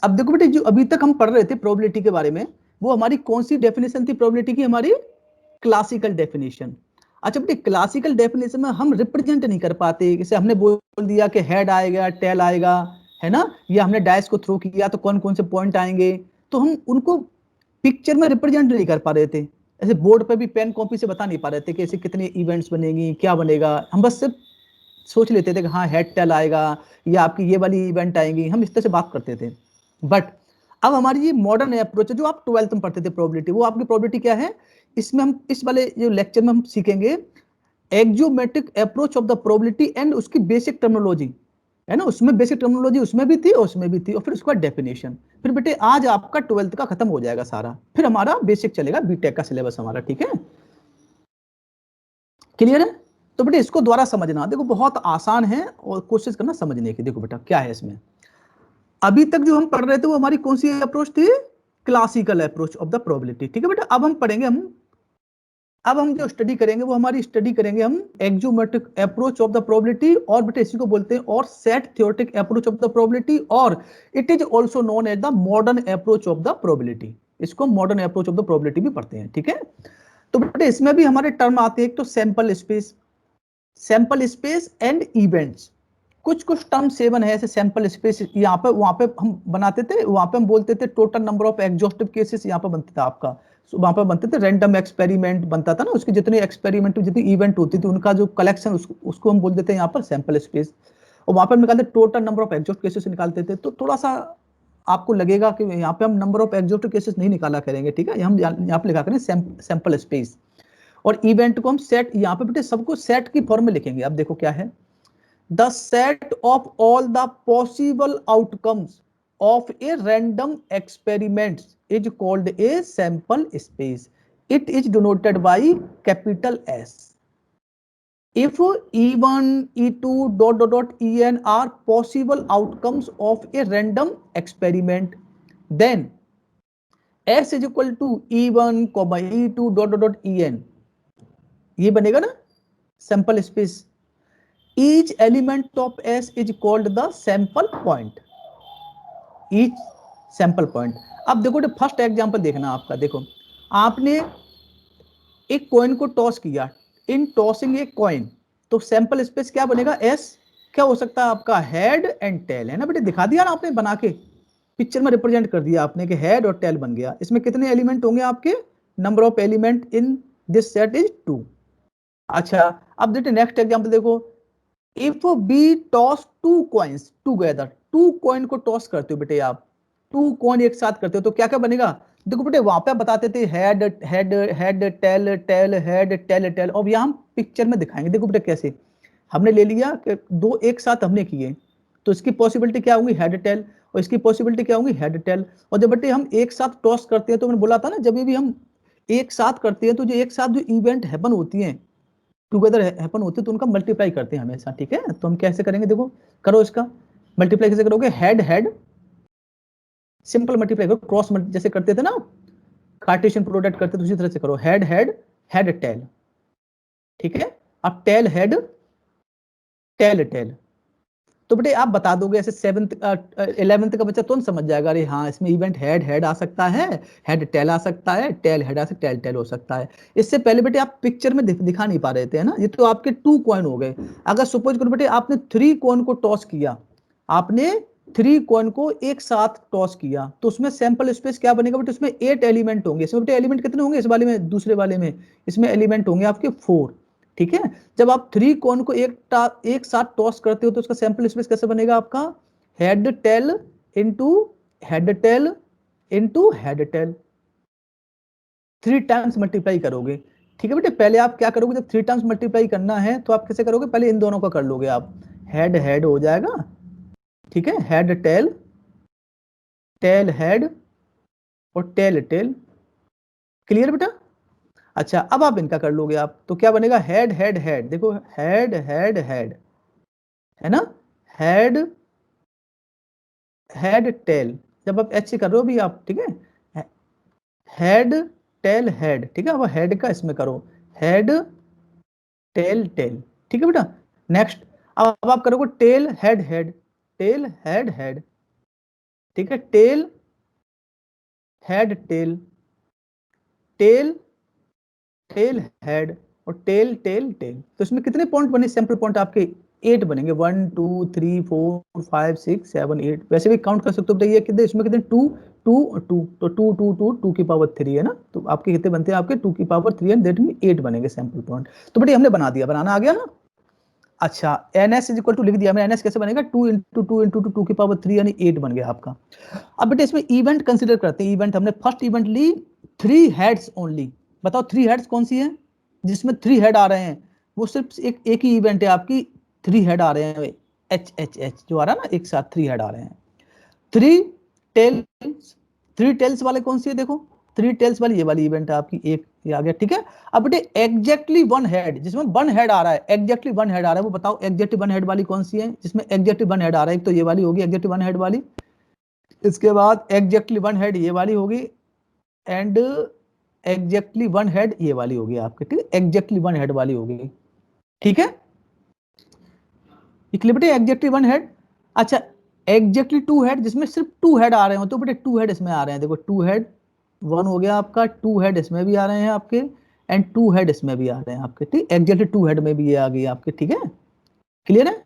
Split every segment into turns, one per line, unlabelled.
अब देखो बेटे, जो अभी तक हम पढ़ रहे थे प्रोबेबिलिटी के बारे में, वो हमारी कौन सी डेफिनेशन थी प्रोबेबिलिटी की? हमारी क्लासिकल डेफिनेशन। अच्छा बेटे, क्लासिकल डेफिनेशन में हम रिप्रेजेंट नहीं कर पाते, जैसे हमने बोल दिया कि हेड आएगा, टेल आएगा, है ना, या हमने डाइस को थ्रो किया तो कौन कौन से पॉइंट आएंगे, तो हम उनको पिक्चर में रिप्रेजेंट नहीं कर पा रहे थे। ऐसे बोर्ड पे भी पेन कॉपी से बता नहीं पा रहे थे कि ऐसे कितने इवेंट्स बनेंगी, क्या बनेगा। हम बस सिर्फ सोच लेते थे कि हाँ हेड टेल आएगा, या आपकी ये वाली इवेंट आएंगी, हम इस तरह से बात करते थे। बट अब हमारी ये मॉडर्न अप्रोच है, जो आप 12th में पढ़ते थे प्रोबेबिलिटी, वो आपकी प्रोबेबिलिटी क्या है? इसमें हम इस वाले जो लेक्चर में हम सीखेंगे axiomatic approach of the probability and उसकी बेसिक टर्मिनोलॉजी, है ना। उसमें बेसिक टर्मिनोलॉजी उसमें भी थी और उसमें भी थी, और फिर उसका डेफिनेशन। फिर बेटे आज आपका 12th का खत्म हो जाएगा सारा, फिर हमारा बेसिक चलेगा, बीटेक का सिलेबस हमारा, ठीक है, क्लियर है? तो बेटे इसको दोबारा समझना, देखो बहुत आसान है और कोशिश करना समझने की। देखो बेटा क्या है इसमें, अभी तक जो हम पढ़ रहे थे वो हमारी कौन सी अप्रोच थी? Classical approach of the probability, ठीक है बेटा। अब हम पढ़ेंगे, अब हम जो स्टडी करेंगे वो हमारी स्टडी करेंगे हम axiomatic approach of the probability, और बेटे इसी को बोलते हैं और set theoretic approach of the probability, और it is also known as the modern approach of the probability. इसको modern approach of the probability भी पढ़ते हैं, ठीक है। तो बेटे इसमें भी हमारे टर्म आते हैं, एक तो sample space, sample space and events. कुछ कुछ टर्म सेवन है, ऐसे सैंपल स्पेस यहाँ पे वहां पे हम बनाते थे, वहां पे हम बोलते थे total number of exhaustive cases, यहाँ पे बनता था आपका, वहां पे बनते थे रैंडम एक्सपेरिमेंट बनता था ना, उसके जितने एक्सपेरिमेंट जितनी इवेंट होती थी उनका जो कलेक्शन, उसको हम बोलते थे यहाँ पर सैंपल स्पेस। और वहां पर हम निकालते total number of exhaust cases निकालते थे। तो थोड़ा सा आपको लगेगा कि यहाँ पे हम नंबर ऑफ एग्जॉस्ट केसेस नहीं निकाला करेंगे, ठीक है, हम यहाँ पे लिखा करें सैंपल स्पेस। और इवेंट को हम सेट, यहाँ पे बेटे सबको सेट की फॉर्म में लिखेंगे। अब देखो क्या है, the set of all the possible outcomes of a random experiment is called a sample space. It is denoted by capital S. If E1, E2, dot dot dot En are possible outcomes of a random experiment, then S is equal to E1, E2, dot dot dot En. ये बनेगा ना sample space. Each element of S is called the sample point. Each sample point. अब देखो first example देखना आपका, देखो आपने एक कॉइन को टॉस किया, इन टॉसिंग ए कॉइन, तो सैंपल स्पेस क्या बनेगा? एस। क्या हो सकता है आपका? हेड एंड टेल, है ना बेटे, दिखा दिया ना आपने बना के, पिक्चर में रिप्रेजेंट कर दिया आपने कि हेड और टेल बन गया। इसमें कितने एलिमेंट होंगे आपके? Number of element in this set is 2। अच्छा, अब देखिए नेक्स्ट एग्जांपल देखो, if we toss two coins together, two coin को टॉस करते हो बेटे आप, टू कॉइन एक साथ करते हो तो क्या क्या बनेगा? देखो बेटे वहां पे बताते थे head head head tail tail head tail tail, अब यहाँ हम पिक्चर में दिखाएंगे। देखो बेटे कैसे, हमने ले लिया कि दो एक साथ हमने किए, तो इसकी पॉसिबिलिटी क्या होंगी? Head tail. और इसकी पॉसिबिलिटी क्या होंगी? Head tail. और जब बेटे हम एक साथ टॉस करते हैं, तो मैंने बोला था ना, जब भी हम एक साथ करते हैं तो जो एक साथ जो इवेंट हैपन होती हैं, टुगेदर हैपन होते हैं, तो उनका मल्टीप्लाई करते हैं हमेशा, ठीक है। तो हम कैसे करेंगे? देखो करो इसका मल्टीप्लाई, कैसे करोगे? हेड हेड, सिंपल मल्टीप्लाई करो, क्रॉस जैसे करते थे ना, कार्टेशियन प्रोडक्ट करते थे, उसी तरह से करो, हेड हेड हेड टेल, ठीक है। अब टेल हेड टेल टेल, तो बेटे आप बता दोगे ऐसे 7th 11th का बच्चा तो समझ जाएगा, अरे हाँ इसमें इवेंट हेड हेड आ सकता है, हेड टेल आ सकता है, टेल हेड आ सकता है, टेल टेल हो सकता है। इससे पहले बेटे आप पिक्चर में दिखा नहीं पा रहे थे, है ना। ये तो आपके 2 कॉइन हो गए। अगर सपोज करो बेटे आपने 3 कॉइन को टॉस किया, आपने 3 कॉइन को एक साथ टॉस किया, तो उसमें सैंपल स्पेस क्या बनेगा बेटे? उसमें 8 एलिमेंट होंगे। इसमें बेटे एलिमेंट कितने होंगे? इस वाले में, दूसरे वाले में, इसमें एलिमेंट होंगे आपके 4, ठीक है। जब आप 3 कॉइन को एक साथ टॉस करते हो तो उसका सैंपल स्पेस कैसे बनेगा आपका? Head tail into head tail into head tail, 3 times multiply करोगे, ठीक है बेटे। पहले आप क्या करोगे? जब 3 टाइम्स मल्टीप्लाई करना है तो आप कैसे करोगे? पहले इन दोनों का कर लोगे आप, हेड हेड हो जाएगा, ठीक है, हेड टेल टेल हेड और टेल टेल, क्लियर बेटा? अच्छा, अब आप इनका कर लोगे आप, तो क्या बनेगा? हेड हेड हेड, देखो हेड हेड हेड, है ना, हेड हेड टेल। जब आप एच से कर रहे हो भी आप, ठीक है, हेड टेल हेड, ठीक है, अब हेड का इसमें करो, हेड टेल टेल, ठीक है बेटा। नेक्स्ट, अब आप करोगे tail head head, tail head head, ठीक है, tail, head, tail, tail, tail, head, और टेल, टेल, टेल। तो इसमें कितने पॉइंट बने, सैंपल पॉइंट आपके 8 बनेंगे, 1 2 3 4 5 6 7 8। वैसे भी काउंट कर सकते हो, बताइए कितने, इसमें कितने, 2 2 और 2, तो 2 2 2 2 की पावर 3 है ना, तो आपके कितने बनते हैं, आपके 2 की पावर 3 एंड दैट मीन 8 बनेंगे सैंपल पॉइंट। तो बेटे हमने बना दिया, बनाना आ गया ना। अच्छा, N S is equal to लिख दिया मैंने, एन एस कैसे बनेगा, 2 इंटू 2 इंटू 2 की पावर 3 यानी 8 बन गया आपका। अब बेटे इसमें इवेंट कंसीडर करते हैं, इवेंट हमने फर्स्ट इवेंट ली 3 हेड्स ओनली। बताओ 3 हेड्स कौन सी है, जिसमें 3 हेड आ रहे हैं, वो सिर्फ एक ही इवेंट है आपकी, 3 हेड आ रहे हैं, एच एच एच जो आ रहा है ना, एक साथ 3 हेड आ रहे हैं। 3 टेल्स, 3 टेल्स वाले कौन सी है, देखो 3 टेल्स वाली ये वाली इवेंट है आपकी, एक ये आ गया, ठीक है। अब बेटे एग्जैक्टली 1 हेड, जिसमें 1 हेड आ रहा है, एग्जैक्टली 1 हेड आ रहा है, वो बताओ एग्जैक्टली 1 हेड वाली कौन सी है, जिसमें एग्जैक्टली 1 हेड आ रहा है, एक तो ये वाली होगी एग्जैक्टली 1 हेड वाली, इसके बाद एग्जैक्टली 1 हेड ये वाली होगी, एंड एग्जैक्टली 1 हेड ये वाली होगी आपके, ठीक है, एग्जैक्टली 1 हेड वाली होगी, ठीक है। क्लियर बेटे, एग्जैक्टली 1 हेड। अच्छा, एग्जैक्टली 2 हेड, जिसमें सिर्फ 2 हेड आ रहे हो, तो बेटे 2 हेड इसमें आ रहे हैं, देखो 2 हेड 1 हो गया आपका, 2 हेड इसमें भी आ रहे हैं आपके, एंड 2 हेड इसमें भी आ रहे हैं आपके, ठीक, एग्जैक्टली 2 हेड में भी ये आ गई आपके, ठीक है, क्लियर है।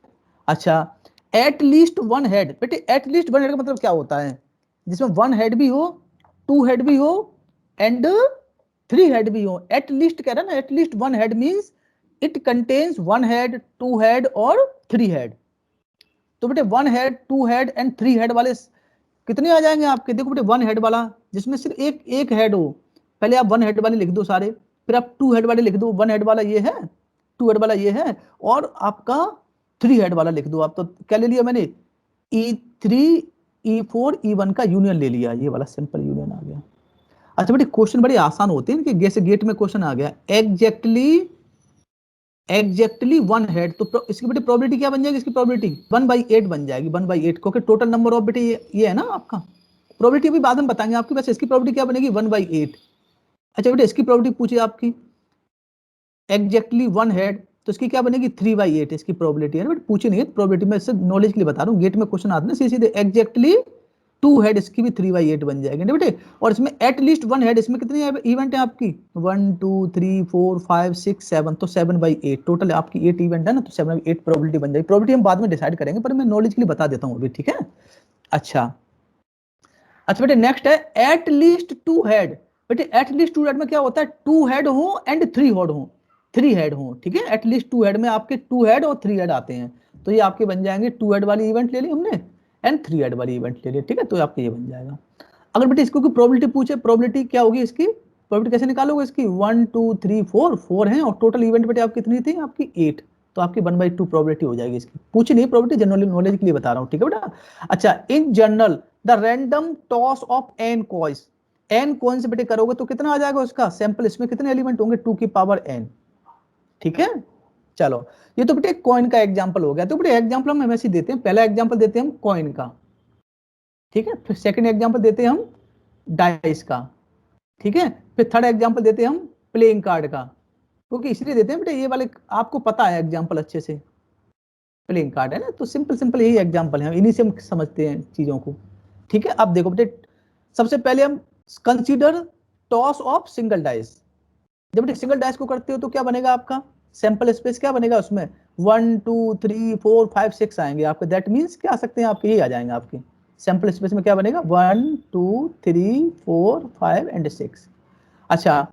अच्छा, एट लीस्ट 1 हेड, बेटे एट लीस्ट 1 हेड का मतलब क्या होता है, जिसमें 1 हेड भी हो, 2 हेड भी हो, एंड 3 हेड भी हो। एट लीस्ट कह रहा है ना, at least 1 head means it contains 1 head, 2 head और 3 हेड। तो बेटे 1 हेड, 2 हेड एंड 3 हेड वाले कितने आ जाएंगे आपके, देखो बेटे 1 हेड वाला जिसमें सिर्फ एक एक हेड हो, पहले आप 1 हेड वाले लिख दो सारे, फिर आप 2 हेड वाले लिख दो, 1 हेड वाला ये है, 2 हेड वाला ये है, और आपका 3 हेड वाला लिख दो आप। तो क्या ले लिया मैंने, E3 E4 E1 का यूनियन ले लिया, ये वाला सिंपल यूनियन आ गया। अच्छा बेटे क्वेश्चन बड़े आसान होते हैं कि जैसे गेट में क्वेश्चन आ गया एग्जैक्टली, एग्जैक्टली 1 हेड, तो इसकी बेटे प्रोबेबिलिटी क्या बन जाएगी, इसकी प्रोबेबिलिटी 1/8 बन जाएगी, 1/8, क्योंकि टोटल नंबर ऑफ बेटे ये है ना आपका, प्रोबेबिलिटी अभी बाद में बताएंगे आपकी, वैसे इसकी प्रोबेबिलिटी क्या बनेगी, 1/8। अच्छा बेटे इसकी प्रोबेबिलिटी पूछी आपकी एग्जैक्टली 1 हेड, तो इसकी क्या बनेगी, 3/8 इसकी प्रोबेबिलिटी है ना, बट पूछी नहीं है प्रोबेबिलिटी में, सिर्फ नॉलेज के लिए बता रहा हूँ, गेट में क्वेश्चन आते हैं सीधे सीधे, एग्जैक्टली 2 हेड इसकी भी 3/8 बन जाएगी ना बेटे। और इसमें एट लीस्ट 1 हेड, इसमें कितनी इवेंट है आपकी, 1 2 3 4 5 6 7, तो 7/8 टोटल आपकी 8 इवेंट है ना, तो 7/8 प्रोबेबिलिटी बन जाएगी। प्रोबेबिलिटी हम बाद में डिसाइड करेंगे, पर मैं नॉलेज के लिए बता देता हूँ अभी, ठीक है। अच्छा, अच्छा बेटे नेक्स्ट है एट लीस्ट 2 हेड। बेटे एट लीस्ट 2 हेड में क्या होता है, 2 हेड हो एंड 3 हेड हो, 3 हेड हो, ठीक है, एट लीस्ट 2 हेड में आपके 2 हेड और 3 हेड आते हैं, तो ये आपके बन जाएंगे, 2 हेड वाली इवेंट ले ली हमने एंड 3 हेड वाली इवेंट ले ली, ठीक है, तो आपके ये बन जाएगा। अगर बेटे इसको प्रोबेबिलिटी पूछे, प्रोबेबिलिटी क्या होगी इसकी, प्रोबेबिलिटी कैसे निकालोगे इसकी, 1 2 3 4 4 है, और टोटल इवेंट बेटे आप कितनी थी आपकी 8, तो आपकी 1/2 प्रोबेबिलिटी हो जाएगी इसकी, पूछी नहीं प्रोबेबिलिटी, जनरल नॉलेज के लिए बता रहा हूँ, ठीक है बेटा। अच्छा, in general the random toss of N coins, N coin से बेटे करोगे तो कितना आ जाएगा उसका सैंपल, इसमें कितने एलिमेंट होंगे, 2 की पावर n, ठीक है। चलो, ये तो बेटे कॉइन का एग्जांपल हो गया, तो बेटे एग्जांपल हम ऐसे देते हैं, पहला एग्जांपल देते हैं हम कॉइन का, ठीक है, फिर सेकंड एग्जांपल देते हैं हम डाइस का, ठीक है, फिर थर्ड एग्जांपल देते हैं हम प्लेइंग कार्ड का, क्योंकि इसलिए देते हैं बेटे ये वाले आपको पता है एग्जांपल अच्छे से, प्लेइंग कार्ड है ना, तो सिंपल सिंपल यही एग्जांपल है, इन्हीं से हम समझते हैं चीजों को, ठीक है। अब देखो बेटे सबसे पहले हम consider toss of single dice, जब बेटे सिंगल डाइस को करते हो तो क्या बनेगा आपका सैंपल स्पेस, क्या बनेगा उसमें 1 2 3 4 5 6 आएंगे आपके, दैट मींस क्या आ सकते हैं आपके, यही आ जाएंगे आपके सैंपल स्पेस में, क्या बनेगा 1 2 3 4 5 एंड 6। अच्छा,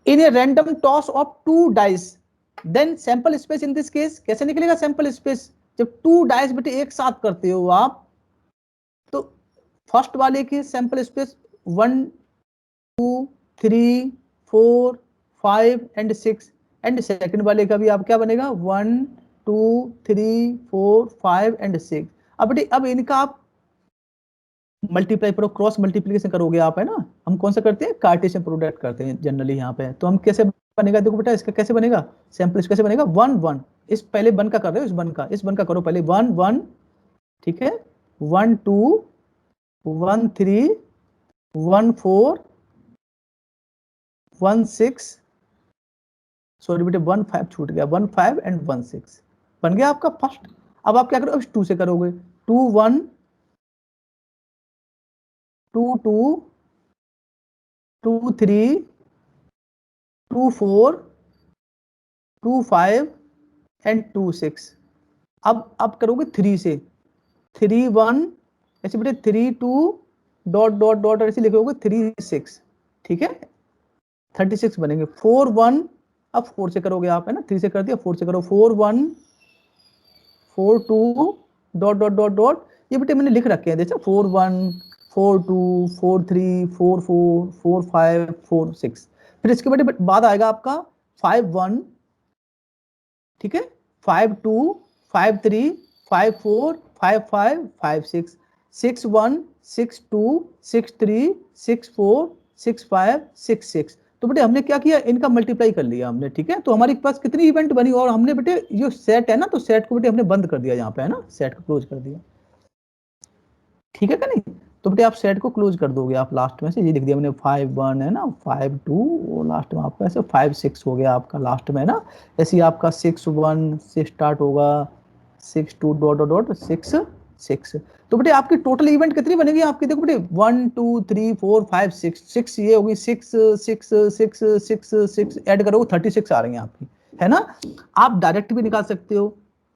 in a random toss of 2 dice, then sample space in this case कैसे निकलेगा सैंपल स्पेस, जब 2 डाइस बेटे एक साथ करते हो आप, तो फर्स्ट वाले की sample space 1 2 3 4 5 and 6, and second वाले का भी आप क्या बनेगा 1 2 3 4 5 एंड 6। अब बेटे अब इनका आप मल्टीप्लाई करो, क्रॉस मल्टीप्लीकेशन करोगे आप, है ना, हम कौन सा करते हैं कार्टेशियन प्रोडक्ट करते हैं जनरली यहाँ पे, तो हम कैसे बनेगा, देखो बेटा इसका कैसे बनेगा सैंपल, कैसे बनेगा 1 1, इस पहले 1 का कर रहे हो, इस 1 का करो पहले 1 1, ठीक है, 1 2 1 3 1 4 1 6, सॉरी बेटे 1 5 छूट गया, 1 5 एंड 1 6 बन गया आपका फर्स्ट। अब आप क्या करो, अब 2 से करोगे 2 1 2 2, 2 3, 2 4, 2 5 एंड 2 6। अब करोगे 3 से, 3 1, ऐसे बेटे 3 2 डॉट डॉट डॉट ऐसे लिखोगे 3 6, ठीक है 36 बनेंगे। 4 1, अब 4 से करोगे आप, है ना, 3 से कर दिया, 4 से करो, 4 1 4 2 डॉट डॉट डॉट डॉट, ये बेटे मैंने लिख रखे हैं, देखो 4 1 4 2 4 3 4 4 4 5 4 6। फिर इसके बाद आएगा आपका 5 1, ठीक है 5 2 5 3 5 4 5 5 5 6 6 1 6 2 6 3 6 4 6 5 6 6। तो बेटे हमने क्या किया, इनका मल्टीप्लाई कर लिया हमने, ठीक है। तो हमारे पास कितनी इवेंट बनी, और हमने बेटे जो सेट है ना, तो सेट को बेटे हमने बंद कर दिया यहाँ पे, है ना, सेट को क्लोज कर दिया, ठीक है क्या नहीं। तो बेटे आप सेट को क्लोज कर दोगे आप, लास्ट में से ये लिख दिया मैंने 5 1 है ना, 5 2, वो लास्ट में आपका ऐसे 5 6 हो गया आपका लास्ट में, है ना। ऐसे ही आपका 6 1 से स्टार्ट होगा, 6 2 डॉट डॉट डॉट 6 6। तो बेटे आपकी टोटल इवेंट कितनी बनेगी आपकी, देखो बेटे 1 2 3 4 5 6 6, ये होगी 6 6 6 6 6, ऐड करोगे 36 आ रही है आपकी, है ना। आप डायरेक्ट भी निकाल सकते हो,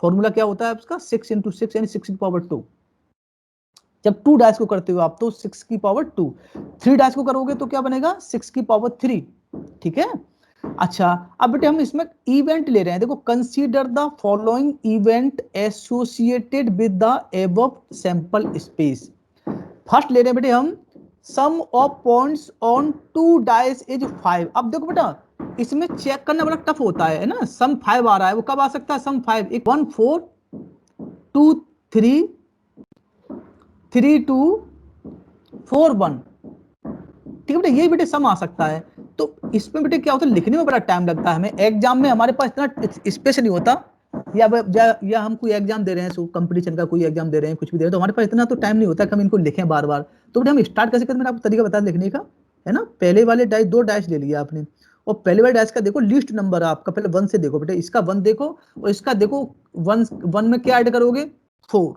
फॉर्मूला क्या होता है उसका, 6 इंटू 6 यानी 6 की पावर 2। जब 2 डाइस को करते हो आप तो 6 की पावर 2, 3 डाइस को करोगे तो क्या बनेगा 6 की पावर 3, ठीक है। अच्छा, अब बेटे हम इसमें इवेंट ले रहे हैं, देखो consider the following event associated with the above sample space. First ले रहे हैं बेटे हम, sum of points on 2 dice is 5। अब देखो बेटा इसमें चेक करना बड़ा टफ होता है ना, सम 5 आ रहा है, वो कब आ सकता है सम 5, 1 4 2 3 3 2 4 1, ठीक है बेटे, ये बेटे सम आ सकता है। तो इसमें बेटे क्या होता है, लिखने में बड़ा टाइम लगता है हमें, एग्जाम में हमारे पास इतना स्पेस नहीं होता, या हम कोई एग्जाम दे रहे हैं, कंपटीशन का कोई एग्जाम दे रहे हैं, कुछ भी दे रहे हैं, तो हमारे पास इतना तो टाइम नहीं होता कि हम इनको लिखें बार बार। तो बेटे हम स्टार्ट कैसे करते हैं, मैंने आपको तरीका बताया लिखने का, है ना। पहले वाले डाइस, 2 डाइस ले लिया आपने, और पहले वाले डाइस का देखो लिस्ट नंबर आपका, पहले 1 से देखो बेटे, इसका 1 देखो, और इसका देखो 1 में क्या ऐड करोगे 4,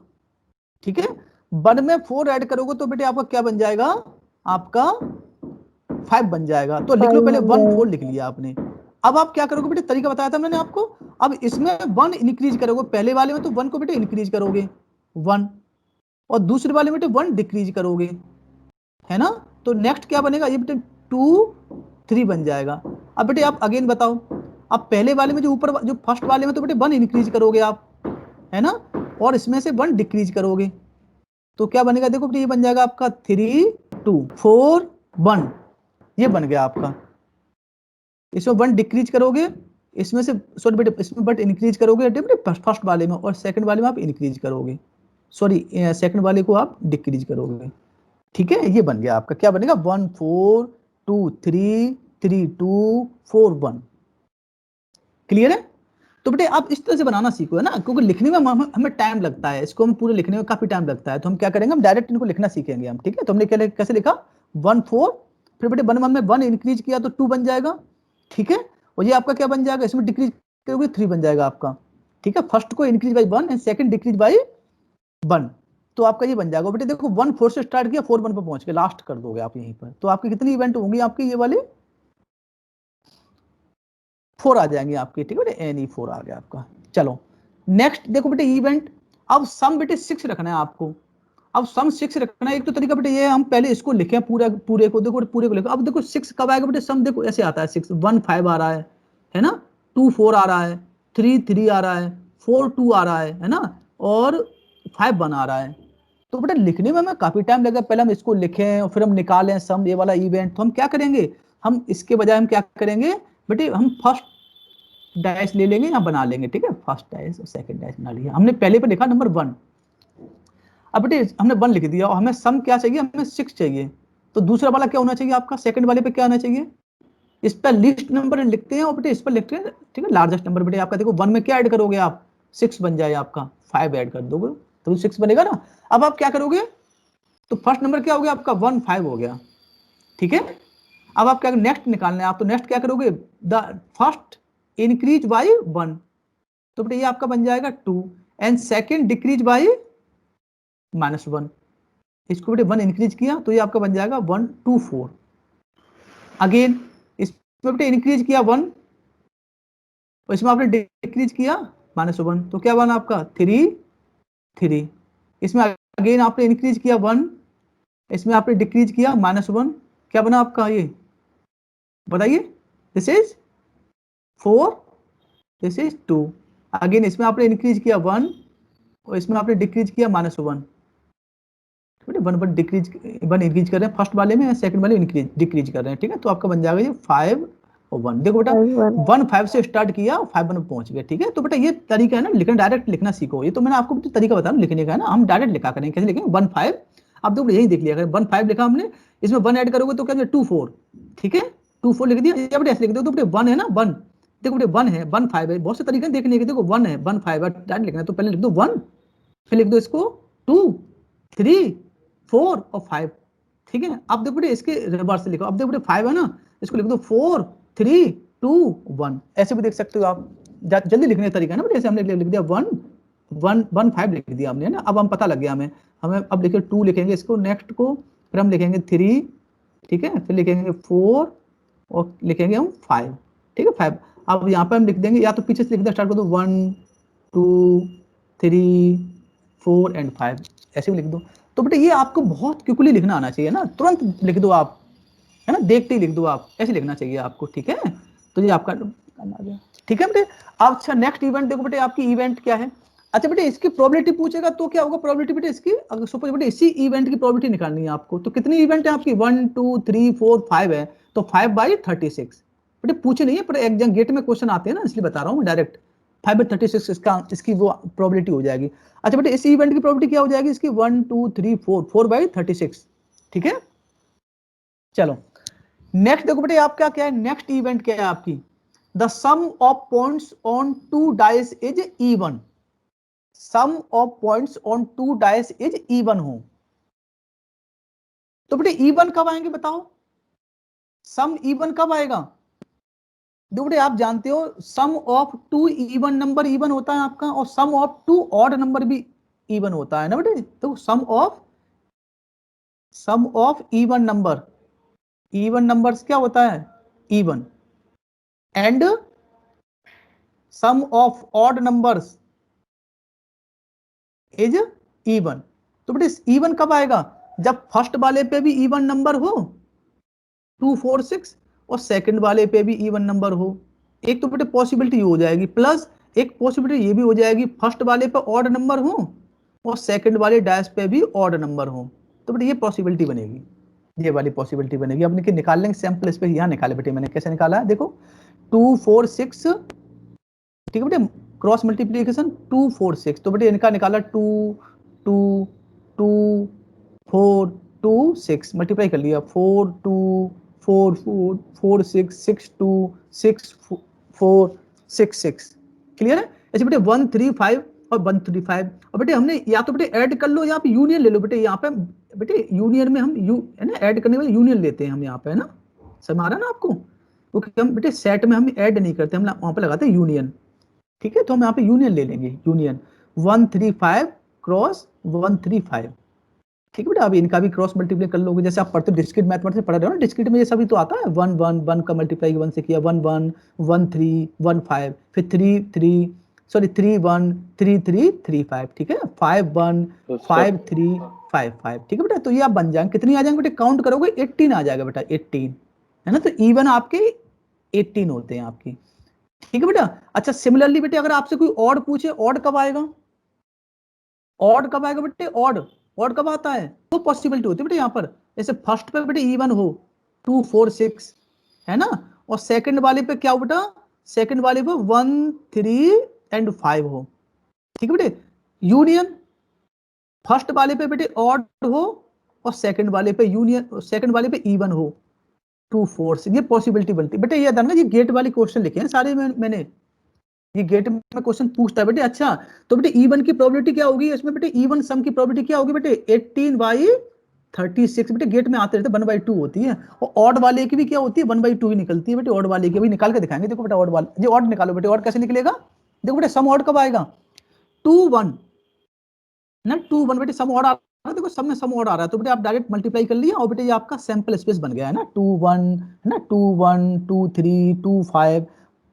ठीक है। 1 में 4 ऐड करोगे तो बेटे आपका क्या बन जाएगा, आपका 5 बन जाएगा। तो लिख लो, पहले 1 4 लिख लिया आपने। अब आप क्या करोगे बेटे, तरीका बताया था मैंने आपको, अब इसमें 1 इंक्रीज करोगे, पहले वाले में तो 1 को बेटे इंक्रीज करोगे 1, और दूसरे वाले में बेटे 1 डिक्रीज करोगे, है ना। तो नेक्स्ट क्या बनेगा, ये बेटे 2 3 बन जाएगा। अब बेटे आप अगेन बताओ, अब पहले वाले में जो ऊपर जो फर्स्ट वाले में तो बेटे 1 इंक्रीज करोगे आप, है ना, और इसमें से 1 डिक्रीज करोगे, तो क्या बनेगा, देखो बेटे ये बन जाएगा आपका 3 2 4 1, ये बन गया आपका। इसमें 1 डिक्रीज करोगे, इसमें से सॉरी बेटे इसमें बट इंक्रीज करोगे बेटे फर्स्ट वाले में, और सेकंड वाले में आप इंक्रीज करोगे, सॉरी सेकंड वाले को आप डिक्रीज करोगे, ठीक है। ये बन गया आपका, क्या बनेगा 1 4 2 3 3 2 4 1, क्लियर है। तो बेटे आप इस तरह से बनाना सीखो, है ना, क्योंकि लिखने में हमें टाइम लगता है, इसको हम पूरे लिखने में काफी टाइम लगता है, तो हम क्या करेंगे, हम डायरेक्ट इनको लिखना सीखेंगे हम, ठीक है। तो हमने क्या कैसे लिखा 1 4, फिर बेटे 1 1 में 1 इंक्रीज किया तो 2 बन जाएगा, ठीक है। और ये आपका क्या बन जाएगा, इसमें डिक्रीज करोगे 3 बन जाएगा आपका, ठीक है। फर्स्ट को increase by 1 and second decrease by 1, तो आपका ये बन जाएगा बेटे। देखो 1 4 से स्टार्ट किया, 4 1 पर पहुंच के लास्ट कर दोगे आप यहीं पर, तो आपकी कितनी इवेंट होंगी आपकी, ये वाली 4 आ जाएंगे आपके, ठीक है बेटे, एनी 4 आ गया आपका। चलो नेक्स्ट देखो बेटे इवेंट, अब सम बेटे 6 रखना है आपको। अब सम 6 रखना है, एक तो तरीका बेटे ये, हम पहले इसको लिखें पूरा, पूरे को देखो, पूरे को लिखो। अब देखो 6 कब आएगा बेटे, सम देखो ऐसे आता है, 6 1 5 आ रहा है ना, 2 4 आ रहा है, 3 3 आ रहा है, 4 2 आ रहा है ना, और 5 1 आ रहा है। तो बेटा लिखने में हमें काफी टाइम लगेगा, पहले हम इसको लिखें और फिर हम निकालें सम, ये वाला इवेंट। तो हम क्या करेंगे, हम इसके बजाय हम क्या करेंगे बेटे, हम फर्स्ट डैश ले लेंगे या बना लेंगे, ठीक है, फर्स्ट डैश और सेकंड डैश बना लिया हमने, पहले पे लिखा नंबर 1। अब बेटे हमने 1 लिख दिया, और हमें सम क्या चाहिए, हमें 6 चाहिए, तो दूसरा वाला क्या होना चाहिए आपका, सेकंड वाले पे क्या होना चाहिए, इस पर लिस्ट नंबर लिखते हैं, और बेटे इस पर लिखते हैं, ठीक है, लार्जेस्ट नंबर। बेटे आपका देखो 1 में क्या ऐड करोगे आप, 6 बन जाए आपका, 5 ऐड कर दोगे तो 6 बनेगा ना। अब आप क्या करोगे, तो फर्स्ट नंबर क्या हो गया आपका 1 5 हो गया, ठीक है। अब आप क्या नेक्स्ट निकालना है आप, तो नेक्स्ट क्या करोगे, द फर्स्ट इंक्रीज बाई 1, तो बेटा ये आपका बन जाएगा 2, एंड सेकंड डिक्रीज बाई -1, इसको बेटे 1 इंक्रीज किया तो ये आपका बन जाएगा 1 2 4। अगेन इसमें बेटे इंक्रीज किया 1 और इसमें आपने डिक्रीज किया -1 तो क्या बना आपका 3 3। इसमें अगेन आपने इंक्रीज किया 1, इसमें आपने डिक्रीज किया -1, क्या बना आपका ये बताइए? This is 4, this is 2। Again इसमें आपने इंक्रीज किया 1 और इसमें आपने डिक्रीज किया -1। बेटे 1 डिक्रीज 1 इंक्रीज कर रहे हैं फर्स्ट वाले में, सेकंड वाले इंक्रीज डिक्रीज कर रहे हैं, ठीक है। तो आपका बन जाएगा ये 5 और 1। देखो बेटा 1 5 से स्टार्ट किया 5 1 पहुंच गया, ठीक है। तो बेटा ये तरीका है ना लिखना, डायरेक्ट लिखना सीखो। ये तो मैंने आपको तरीका बता रहा हूं लिखने का, है ना। हम डायरेक्ट लिखा करेंगे, कैसे लिखेंगे 1 5। अब देखो यही देख लिया, अगर 1 5 लिखा हमने, इसमें 1 ऐड करोगे तो क्या 2 4, ठीक है। 2 4 लिख दिया, या बेटे ऐसे लिख दो। तो बेटे 1 है ना 1, देखो बेटे 1 है 1 5 है, बहुत से तरीके देखने के। देखो 1 है 1 5 है, डायरेक्ट लिखना है तो पहले लिख दो 1, फिर लिख दो इसको 2 3 4 और 5, ठीक है। अब देखो बेटे इसके रिवर्स से लिखो। अब देखो बेटे 5 है ना, इसको लिख दो 4 3 2 1, ऐसे भी देख सकते हो आप। जल्दी लिखने का तरीका है ना बेटे। ऐसे हमने लिख दिया 1 1 1 5 लिख दिया हमने, है ना। अब हम पता लग गया हमें हमें अब लिखे 2 लिखेंगे इसको नेक्स्ट को, फिर हम लिखेंगे 3, ठीक है, फिर लिखेंगे 4 और लिखेंगे हम 5, ठीक है 5। अब यहाँ पे हम लिख देंगे, या तो पीछे से लिखना स्टार्ट कर दो 1 2 3 4 एंड 5, ऐसे भी लिख दो। तो बेटे ये आपको बहुत क्विकली लिखना आना चाहिए ना, तुरंत लिख दो आप, है ना, देखते ही लिख दो आप, ऐसे लिखना चाहिए आपको, ठीक है। तो ये आपका आ गया, ठीक है बेटे। अब अच्छा नेक्स्ट इवेंट देखो बेटे, आपकी इवेंट क्या है। अच्छा बेटे इसकी प्रोबेबिलिटी पूछेगा तो क्या होगा प्रोबेबिलिटी बेटे इसकी, अगर सपोज बेटे इसी इवेंट की प्रोबेबिलिटी निकालनी है आपको, तो कितनी इवेंट है आपकी 1 2 3 4 5 है, तो 5/36 बेटे पूछे नहीं है, पर एग्जाम गेट में क्वेश्चन आते हैं ना, इसलिए बता रहा हूँ मैं डायरेक्ट। 5/36 इसकी वो प्रोबेबिलिटी हो जाएगी। अच्छा बेटे इस इवेंट की प्रोबेबिलिटी क्या हो जाएगी इसकी 1 2 3 4 4/36, ठीक है। चलो नेक्स्ट देखो बेटे आपका क्या है, नेक्स्ट इवेंट क्या है आपकी, the sum of points on 2 dice is even. Sum of points on 2 dice is even हो, तो बेटे इवन कब आएंगे बताओ, सम इवन कब आएगा। देखो बेटे आप जानते हो सम ऑफ 2 इवन नंबर इवन होता है आपका, और सम ऑफ 2 ऑड नंबर भी इवन होता है ना बेटे। तो सम ऑफ इवन नंबर्स क्या होता है even, and sum of odd numbers is even. तो बेटे इवन कब आएगा, जब फर्स्ट वाले पे भी इवन नंबर हो 2 4 6 और सेकंड वाले पे भी इवन नंबर हो। एक तो बेटे पॉसिबिलिटी हो जाएगी, प्लस एक पॉसिबिलिटी ये भी हो जाएगी फर्स्ट वाले पे ऑड नंबर हो और सेकंड वाले डैश पे भी ऑड नंबर हो। तो बेटे ये पॉसिबिलिटी बनेगी, ये वाली पॉसिबिलिटी बनेगी। अब निकाल लेंगे सैंपल, इस पे यहाँ निकाले बेटे, मैंने कैसे निकाला है देखो 2 4 6, ठीक है बेटे, क्रॉस मल्टीप्लीकेशन 2 4 6, तो बेटे इनका निकाला 2 2 2 4 2 6 मल्टीप्लाई कर लिया 4 2 4 4 4 6 6 2 6 4 6 6, क्लियर है। ऐसे बेटे 1 3 5 और 1 3 5, और बेटे हमने या तो बेटे ऐड कर लो, यहाँ पे यूनियन ले लो बेटे। यहाँ पे बेटे यूनियन में हम है ना ऐड करने वाले यूनियन लेते हैं हम यहाँ पे, है ना, समझ आ रहा है ना आपको। क्योंकि हम बेटे सेट में हम ऐड नहीं करते, हम वहां पे लगाते हैं यूनियन, ठीक है। तो हम यहाँ पे यूनियन ले लेंगे, यूनियन 1 3 5 क्रॉस 1 3 5, ठीक है बेटा। अब इनका भी क्रॉस मल्टीप्लाई कर लोगे, जैसे आप पढ़ते हो डिस्क्रीट मैथमेटिक्स में पढ़ रहे हो ना, डिस्क्रीट में ये सभी तो आता है 1 1 1 का मल्टीप्लाई 1 से किया 1 1 1 3 1 5, फिर 3 3 सॉरी 3 1 3 3 3 5, ठीक है 5 1 5 3 5 5, ठीक है बेटा। तो ये आप बन जाएंगे, कितनी आ जाएंगे बेटे, काउंट करोगे 18 आ जाएगा बेटा, 18, है ना। तो इवन आपके 18 होते हैं आपकी, ठीक है बेटा। अच्छा सिमिलरली बेटे अगर आपसे कोई ऑड पूछे, ऑड कब आएगा, ऑड कब आएगा बेटे, ऑड ऑड कब आता है, तो पॉसिबिलिटी होती है बेटे यहाँ पर। जैसे फर्स्ट पे बेटे इवन हो 2 4 6, है ना, और सेकंड वाले पे क्या हो बेटा, सेकंड वाले पे 1 3 एंड 5 हो, ठीक है बेटे। यूनियन फर्स्ट वाले पे बेटे ऑड हो और सेकंड वाले पे यूनियन, सेकंड वाले पे इवन हो 2 4 6, ये पॉसिबिलिटी बनती है बेटे। ये ना, ये गेट वाले क्वेश्चन लिखे हैं सारे मैंने, ये गेट में क्वेश्चन पूछता है बेटे। अच्छा तो बेटे इवन की प्रोबेबिलिटी क्या होगी इसमें बेटे, इवन सम की प्रोबेबिलिटी क्या होगी बेटे 18/36, बेटे गेट में आते रहते 1/2 होती है, और ऑड वाले की भी क्या होती है 1/2 ही निकलती है बेटे। ऑड वाले की भी निकाल के दिखाएंगे, देखो बेटा ऑड वाले, ये ऑड निकालो बेटे, ऑड कैसे निकलेगा, देखो बेटे सम ऑड कब आएगा 2 1 ना, 2 1 बेटे सम ऑड देखो सब में सम और आ रहा है, तो बेटे आप डायरेक्ट मल्टीप्लाई कर लिया और बेटे ये आपका सैंपल स्पेस बन गया है ना, 2 1 है ना, 2 1 2 3 2 5,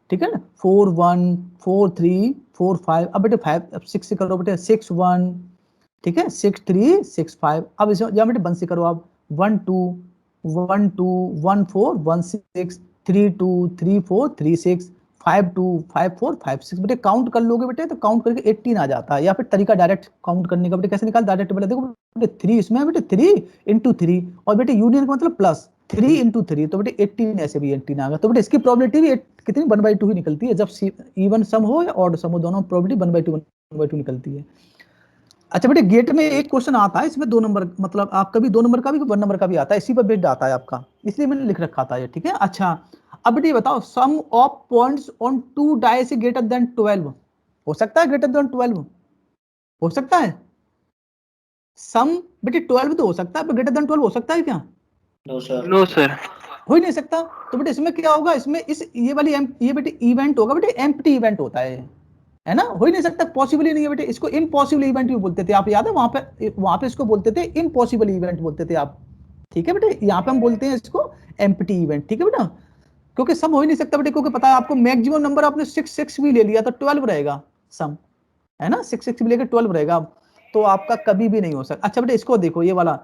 ठीक है ना, 4 1 4 3 4 5, अब बेटे 5 अब 6 से करो बेटे 6 1, ठीक है, 6 3 6 5, अब इसे या बेटे 1 से करो आप 1 2 1 2 1 4 1 6 3 2 3 4 3 6 5 2 5 4 5 6, बेटे काउंट कर लोगे बेटे तो काउंट करके 18 आ जाता है, या फिर तरीका डायरेक्ट काउंट करने का बेटे कैसे निकाल, डायरेक्ट बेटे देखो बेटे 3 इसमें है बेटे 3 इंटू 3, और बेटे यूनियन का मतलब प्लस 3 इंटू 3, तो बेटे 18 ऐसे भी 18 आ गया, तो बेटे इसकी प्रोबेबिलिटी भी कितनी 1/2 ही निकलती है, जब इवन सम हो या ऑड सम हो दोनों प्रोबेबिलिटी 1/2 निकलती है। अच्छा बेटे गेट में एक क्वेश्चन आता है इसमें 2 नंबर, मतलब आप कभी 2 नंबर का भी 1 नंबर का भी आता है, इसी पर बेस्ड आता है आपका, इसलिए मैंने लिख रखा था ये, ठीक है। अच्छा अब बेटे ये बताओ sum of points on 2 dice is greater than 12, हो सकता है ग्रेटर देन 12, हो सकता है सम, बेटे 12 तो हो सकता है, ग्रेटर देन 12 हो सकता है क्या?
No sir.
No sir.
हो ही नहीं सकता, तो बेटे इसमें क्या होगा, इसमें इस ये वाली ये बेटे इवेंट होगा बेटे, एम्प्टी इवेंट होता है ना, हो ही नहीं सकता, पॉसिबल ही नहीं है बेटे, इसको इम्पॉसिबल इवेंट भी बोलते थे आप, याद है वहां पे इसको बोलते थे इम्पॉसिबल इवेंट बोलते थे आप, ठीक है बेटे, यहाँ पे हम बोलते हैं इसको एम्प्टी इवेंट, ठीक है बेटा, क्योंकि सम हो ही नहीं सकता बेटे, क्योंकि पता है आपको मैक्सिमम नंबर आपने 6 भी ले लिया तो 12 रहेगा सम, है ना, 6 भी लेकर 12 रहेगा, तो आपका कभी भी नहीं हो सकता। अच्छा बेटे इसको देखो ये वाला,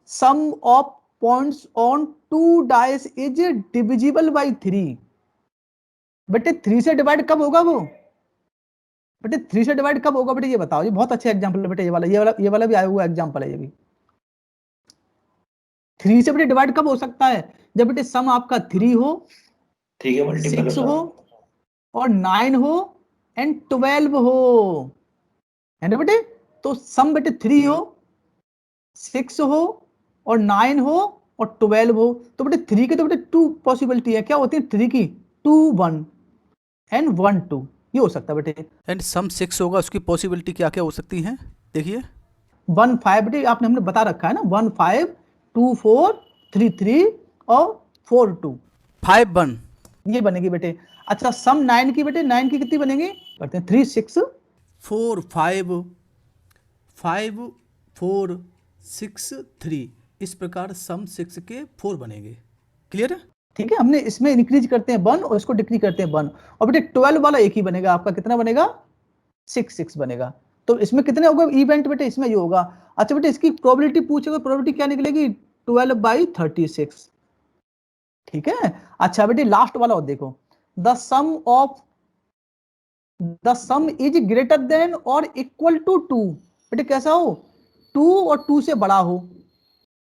sum of points on 2 dice is divisible by 3, बेटे 3 से डिवाइड कब होगा वो, बेटे 3 से डिवाइड कब होगा बेटे ये बताओ, ये बहुत अच्छा एग्जांपल है बेटे, ये वाला भी आया हुआ एग्जांपल है ये भी, 3 से बेटे डिवाइड कब हो सकता है, जब बेटे सम आपका 3 हो,
3 के मल्टीपल
6 हो और 9 हो एंड 12 हो, है ना बेटे, तो सम बेटे 3 हो 6 हो और 9 हो और 12 हो, तो बेटे 3 के तो बेटे 2 पॉसिबिलिटी है, क्या होती है 3 की, 2 1 एंड 1 2, ये हो सकता है बेटे,
एंड सम 6 होगा, उसकी पॉसिबिलिटी क्या क्या हो सकती हैं देखिए,
1 5 बेटे आपने हमने बता रखा है ना, 1 5 2 4 3 3 और 4 2,
5 1
ये बनेगी बेटे। अच्छा सम 9 की बेटे, 9 की कितनी बनेगी, करते हैं 3 6
4 5 5 4 6 3, इस प्रकार सम 6 के 4 बनेंगे, क्लियर है?
ठीक है, हमने इसमें इंक्रीज करते हैं 1 और इसको डिक्रीज करते हैं 1, और बेटे 12 वाला एक ही बनेगा आपका, कितना बनेगा 6 6 बनेगा, तो इसमें कितने होगा इवेंट बेटे, इसमें ये होगा। अच्छा बेटे इसकी प्रोबेबिलिटी पूछेगा, प्रोबेबिलिटी क्या निकलेगी 12/36, ठीक है। अच्छा बेटे लास्ट वाला और देखो, the some is greater than और इक्वल टू 2, बेटे कैसा हो 2 और 2 से बड़ा हो,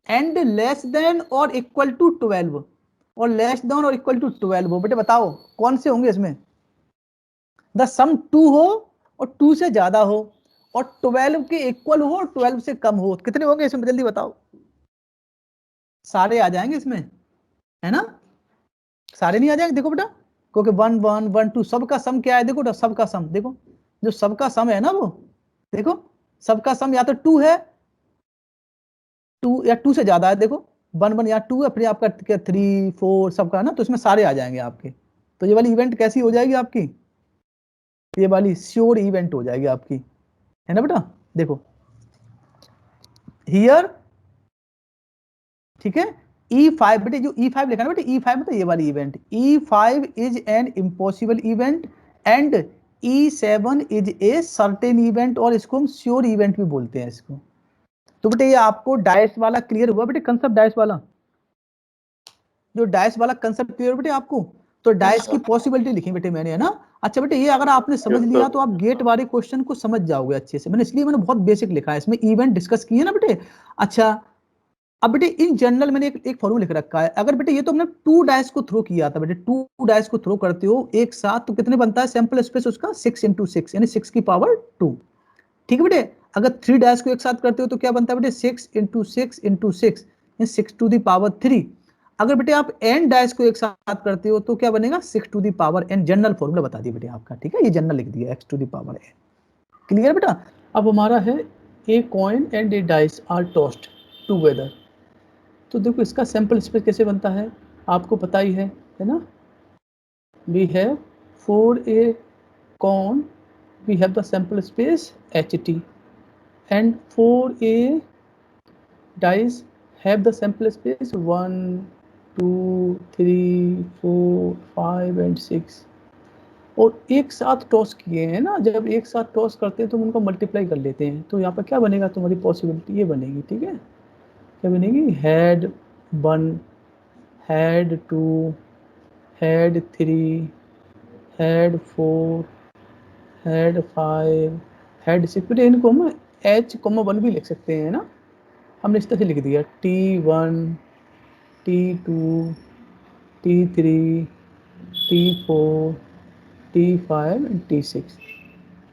एंड लेस देन और इक्वल टू 12, और लेस देन और इक्वल टू 12 हो, बेटे बताओ कौन से होंगे इसमें, द सम 2 हो और 2 से ज्यादा हो और 12 के इक्वल हो और 12 से कम हो, कितने होंगे इसमें जल्दी बताओ, सारे आ जाएंगे इसमें, है ना, सारे नहीं आ जाएंगे, देखो बेटा, क्योंकि 1 1 1 2 सबका सम क्या है, देखो सबका सम देखो, जो सबका सम है ना वो देखो, सबका सम या तो 2 है, 2 या 2 से ज्यादा है, देखो 1 1 या 2 है, फिर आपका 3 4 सबका ना, तो इसमें सारे आ जाएंगे आपके, तो ये वाली इवेंट कैसी हो जाएगी आपकी, ये वाली श्योर इवेंट हो जाएगी आपकी, है ना बेटा, देखो हियर, ठीक है, E5 बेटे, जो E5 लिखा ना बेटे, E5 मतलब ये वाली event, E5 is an impossible event and E7 is a certain event, और इसको हम श्योर इवेंट भी बोलते हैं इसको। तो बेटे ये आपको डाइस वाला क्लियर हुआ बेटे, कंसेप्ट डाइस वाला, जो डाइस वाला कंसेप्ट क्लियर बेटे आपको, तो डाइस की पॉसिबिलिटी लिखी बेटे मैंने, है ना। अच्छा बेटे ये अगर आपने समझ लिया तो आप गेट वाले क्वेश्चन को समझ जाओगे अच्छे से, मैंने इसलिए मैंने बहुत बेसिक लिखा है, इसमें इवेंट डिस्कस किए ना बेटे। अच्छा अब बेटे इन जनरल मैंने एक फॉर्मूला लिख रखा है, अगर बेटे ये तो हमने 2 डाइस को थ्रो किया था बेटे, 2 डाइस को थ्रो करते हो एक साथ तो कितने बनता है सैंपल स्पेस उसका 6 × 6 यानी 6 की पावर 2, ठीक है बेटे। अगर 3 डाइस को एक साथ करते हो तो क्या बनता है बेटे 6 × 6 × 6 यानी 6 टू द पावर 3। अगर बेटे आप n डाइस को एक साथ करते हो तो क्या बनेगा 6 to the power n, general formula बता दिया बेटे आपका, ठीक है, ये जनरल लिख दिया x to the power n, clear बेटा। अब हमारा है a coin and a dice are tossed together, तो देखो इसका सैंपल स्पेस कैसे बनता है आपको पता ही है ना, we have for a coin we have the sample space HT, and for a dice have the sample space 1 2 3 4 5 and 6 और एक साथ टॉस किए हैं ना, जब एक साथ टॉस करते हैं तो हम उनको मल्टीप्लाई कर लेते हैं, तो यहाँ पर क्या बनेगा, तुम्हारी पॉसिबिलिटी ये बनेगी, ठीक है, क्या बनेगी, head 1 head 2 head 3 head 4 head 5 head 6, बेटे इनको हम H,1 भी लिख सकते हैं ना, हमने इस तरह से लिख दिया T1 T2 T3 T4 T5 and T6।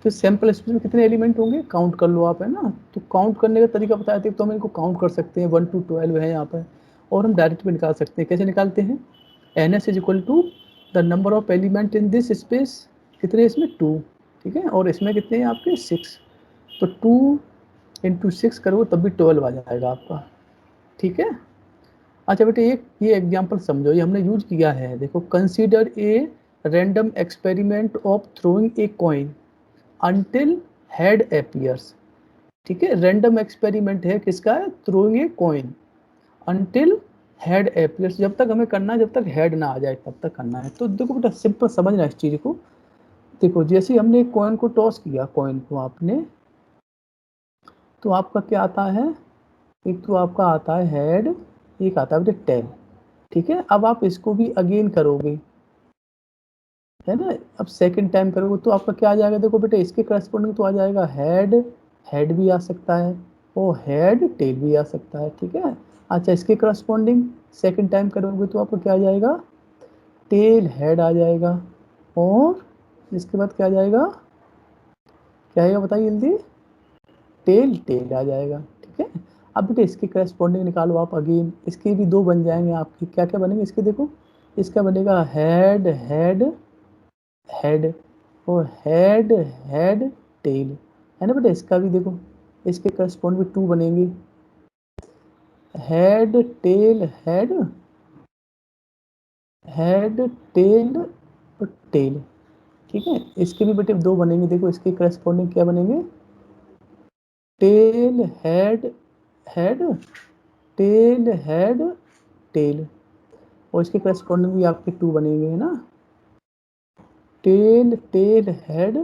तो सैंपल स्पेस में कितने एलिमेंट होंगे, काउंट कर लो आप, है ना, तो काउंट करने का तरीका बताया था, तो हम इनको काउंट कर सकते हैं 1 to 12 है यहाँ पर, और हम डायरेक्ट भी निकाल सकते हैं, कैसे निकालते हैं, NS is equal to the number of element in this space, कितने इसमें 2, ठीक है, और इसमें कितने हैं आपके 6, तो 2 इंटू 6 करो तब भी 12 आ जाएगा आपका, ठीक है। अच्छा बेटे ये एग्जांपल समझो, ये हमने यूज किया है, देखो, consider a random experiment of throwing a coin until head appears, ठीक है, रैंडम एक्सपेरिमेंट है किसका है, throwing a coin until head appears, जब तक हमें करना है, जब तक हेड ना आ जाए तब तक करना है। तो देखो बेटा सिंपल समझना इस चीज को, देखो जैसे ही हमने कॉइन को टॉस किया, कॉइन को आपने, तो आपका क्या आता है, एक तो आपका आता है हेड, एक आता है बेटे टेल, ठीक है। अब आप इसको भी अगेन करोगे, है ना, अब सेकंड टाइम करोगे तो आपका क्या आ जाएगा, देखो बेटे इसके करस्पॉन्डिंग तो आ जाएगा हेड, हेड भी आ सकता है और हेड टेल भी आ सकता है, ठीक है। अच्छा इसके करस्पॉन्डिंग सेकंड टाइम करोगे तो आपका क्या आ जाएगा, टेल हेड आ जाएगा, और इसके बाद क्या आ जाएगा, क्या आएगा बताइए जल्दी, टेल टेल आ जाएगा, ठीक है। अब बेटे इसके करस्पॉन्डिंग निकालो आप अगेन, इसके भी दो बन जाएंगे आपके, क्या क्या बनेंगे इसके, देखो इसका बनेगा हेड हेड हेड और हेड हेड टेल, है ना बेटा, इसका भी देखो, इसके करस्पॉन्ड भी 2 बनेंगे, head tail head head tail और टेल, ठीक है। इसके भी बेटे 2 बनेंगे, देखो इसके करस्पॉन्डिंग क्या बनेंगे, tail head head tail head tail, और इसके करस्पॉन्डिंग भी आपके 2 बनेंगे, है ना, tail tail head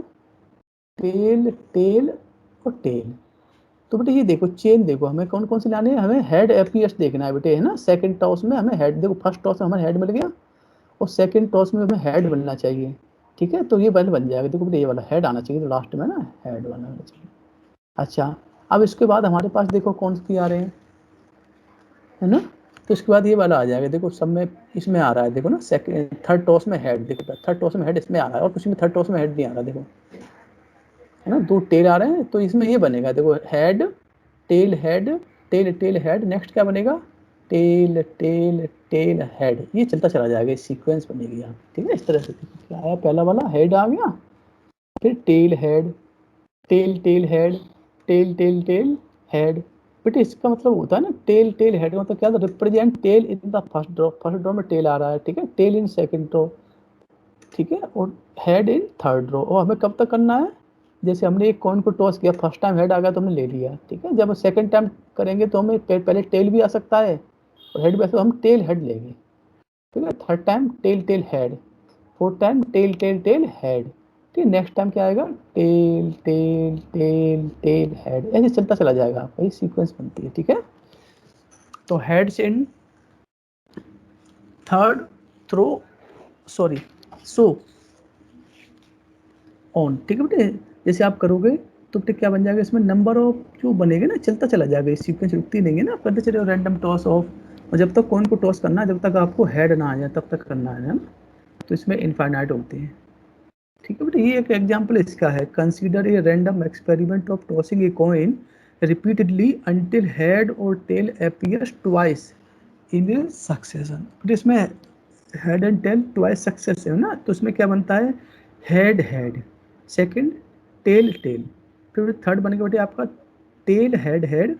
tail tail और टेल। तो बेटे ये देखो चेन, देखो हमें कौन कौन से लाने हैं, हमें हेड अपीयर्स देखना है बेटे, है ना, सेकंड टॉस में हमें हेड, देखो फर्स्ट टॉस में हमें हेड मिल गया और सेकंड टॉस में हमें हेड बनना चाहिए, ठीक है, तो ये पहले बन जाएगा, देखो बेटे ये वाला हेड आना चाहिए, तो लास्ट में ना हेड बनना चाहिए। अच्छा अब इसके बाद हमारे पास देखो कौन सी आ रहे हैं, है ना, तो इसके बाद ये वाला आ जाएगा, देखो सब में इसमें आ रहा है, देखो ना सेकंड थर्ड टॉस में हेड, देखो थर्ड टॉस में हेड इसमें आ रहा है और कुछ में थर्ड टॉस में हेड नहीं आ रहा, देखो, है ना, 2 टेल आ रहे हैं, तो इसमें ये बनेगा, देखो head tail head tail tail head, next क्या बनेगा, टेल टेल टेल हेड, ये चलता चला जाएगा, इस सीक्वेंस बनेगी यहाँ, ठीक है, इस तरह से। क्या आया, पहला वाला हेड आ गया, फिर tail head tail tail head tail tail tail head, बेटे इसका मतलब होता है ना टेल टेल हेड, मतलब क्या, represent tail in the first draw में टेल आ रहा है, ठीक है, टेल इन सेकंड ड्रॉ, ठीक है, और हेड इन थर्ड रो, और हमें कब तक करना है, जैसे हमने एक कॉइन को टॉस किया, फर्स्ट टाइम हेड आ गया तो हमने ले लिया, ठीक है, जब सेकंड टाइम करेंगे तो हमें पहले टेल भी आ सकता है और हेड भी आ सकता है, हम टेल हेड लेंगे, ठीक है, third time tail tail head, fourth time tail tail tail head, ठीक है, नेक्स्ट टाइम क्या आएगा, tail tail tail tail head, ऐसे चलता चला जाएगा आपका, ये सीक्वेंस बनती है, ठीक है। तो heads in third throw, sorry so on, ठीक है बेटे, जैसे आप करोगे तो बेटे क्या बन जाएगा, इसमें नंबर ऑफ जो बनेगा ना, चलता चला जाएगा, इस सीक्वेंस रुकती नहीं है ना, करते चले रैंडम टॉस ऑफ, और जब तक कॉइन को टॉस करना है, जब तक आपको हेड ना आ जाए तब तक करना है ना, तो इसमें इनफाइनाइट होते हैं, ठीक है बेटे। ये एक एग्जांपल इसका है, consider a random experiment of tossing a coin repeatedly until head और tail appears twice in succession, इसमें head and tail twice successive है ना, तो इसमें क्या बनता है, head head second tail tail, फिर थर्ड बनेगा बेटे आपका टेल हेड हेड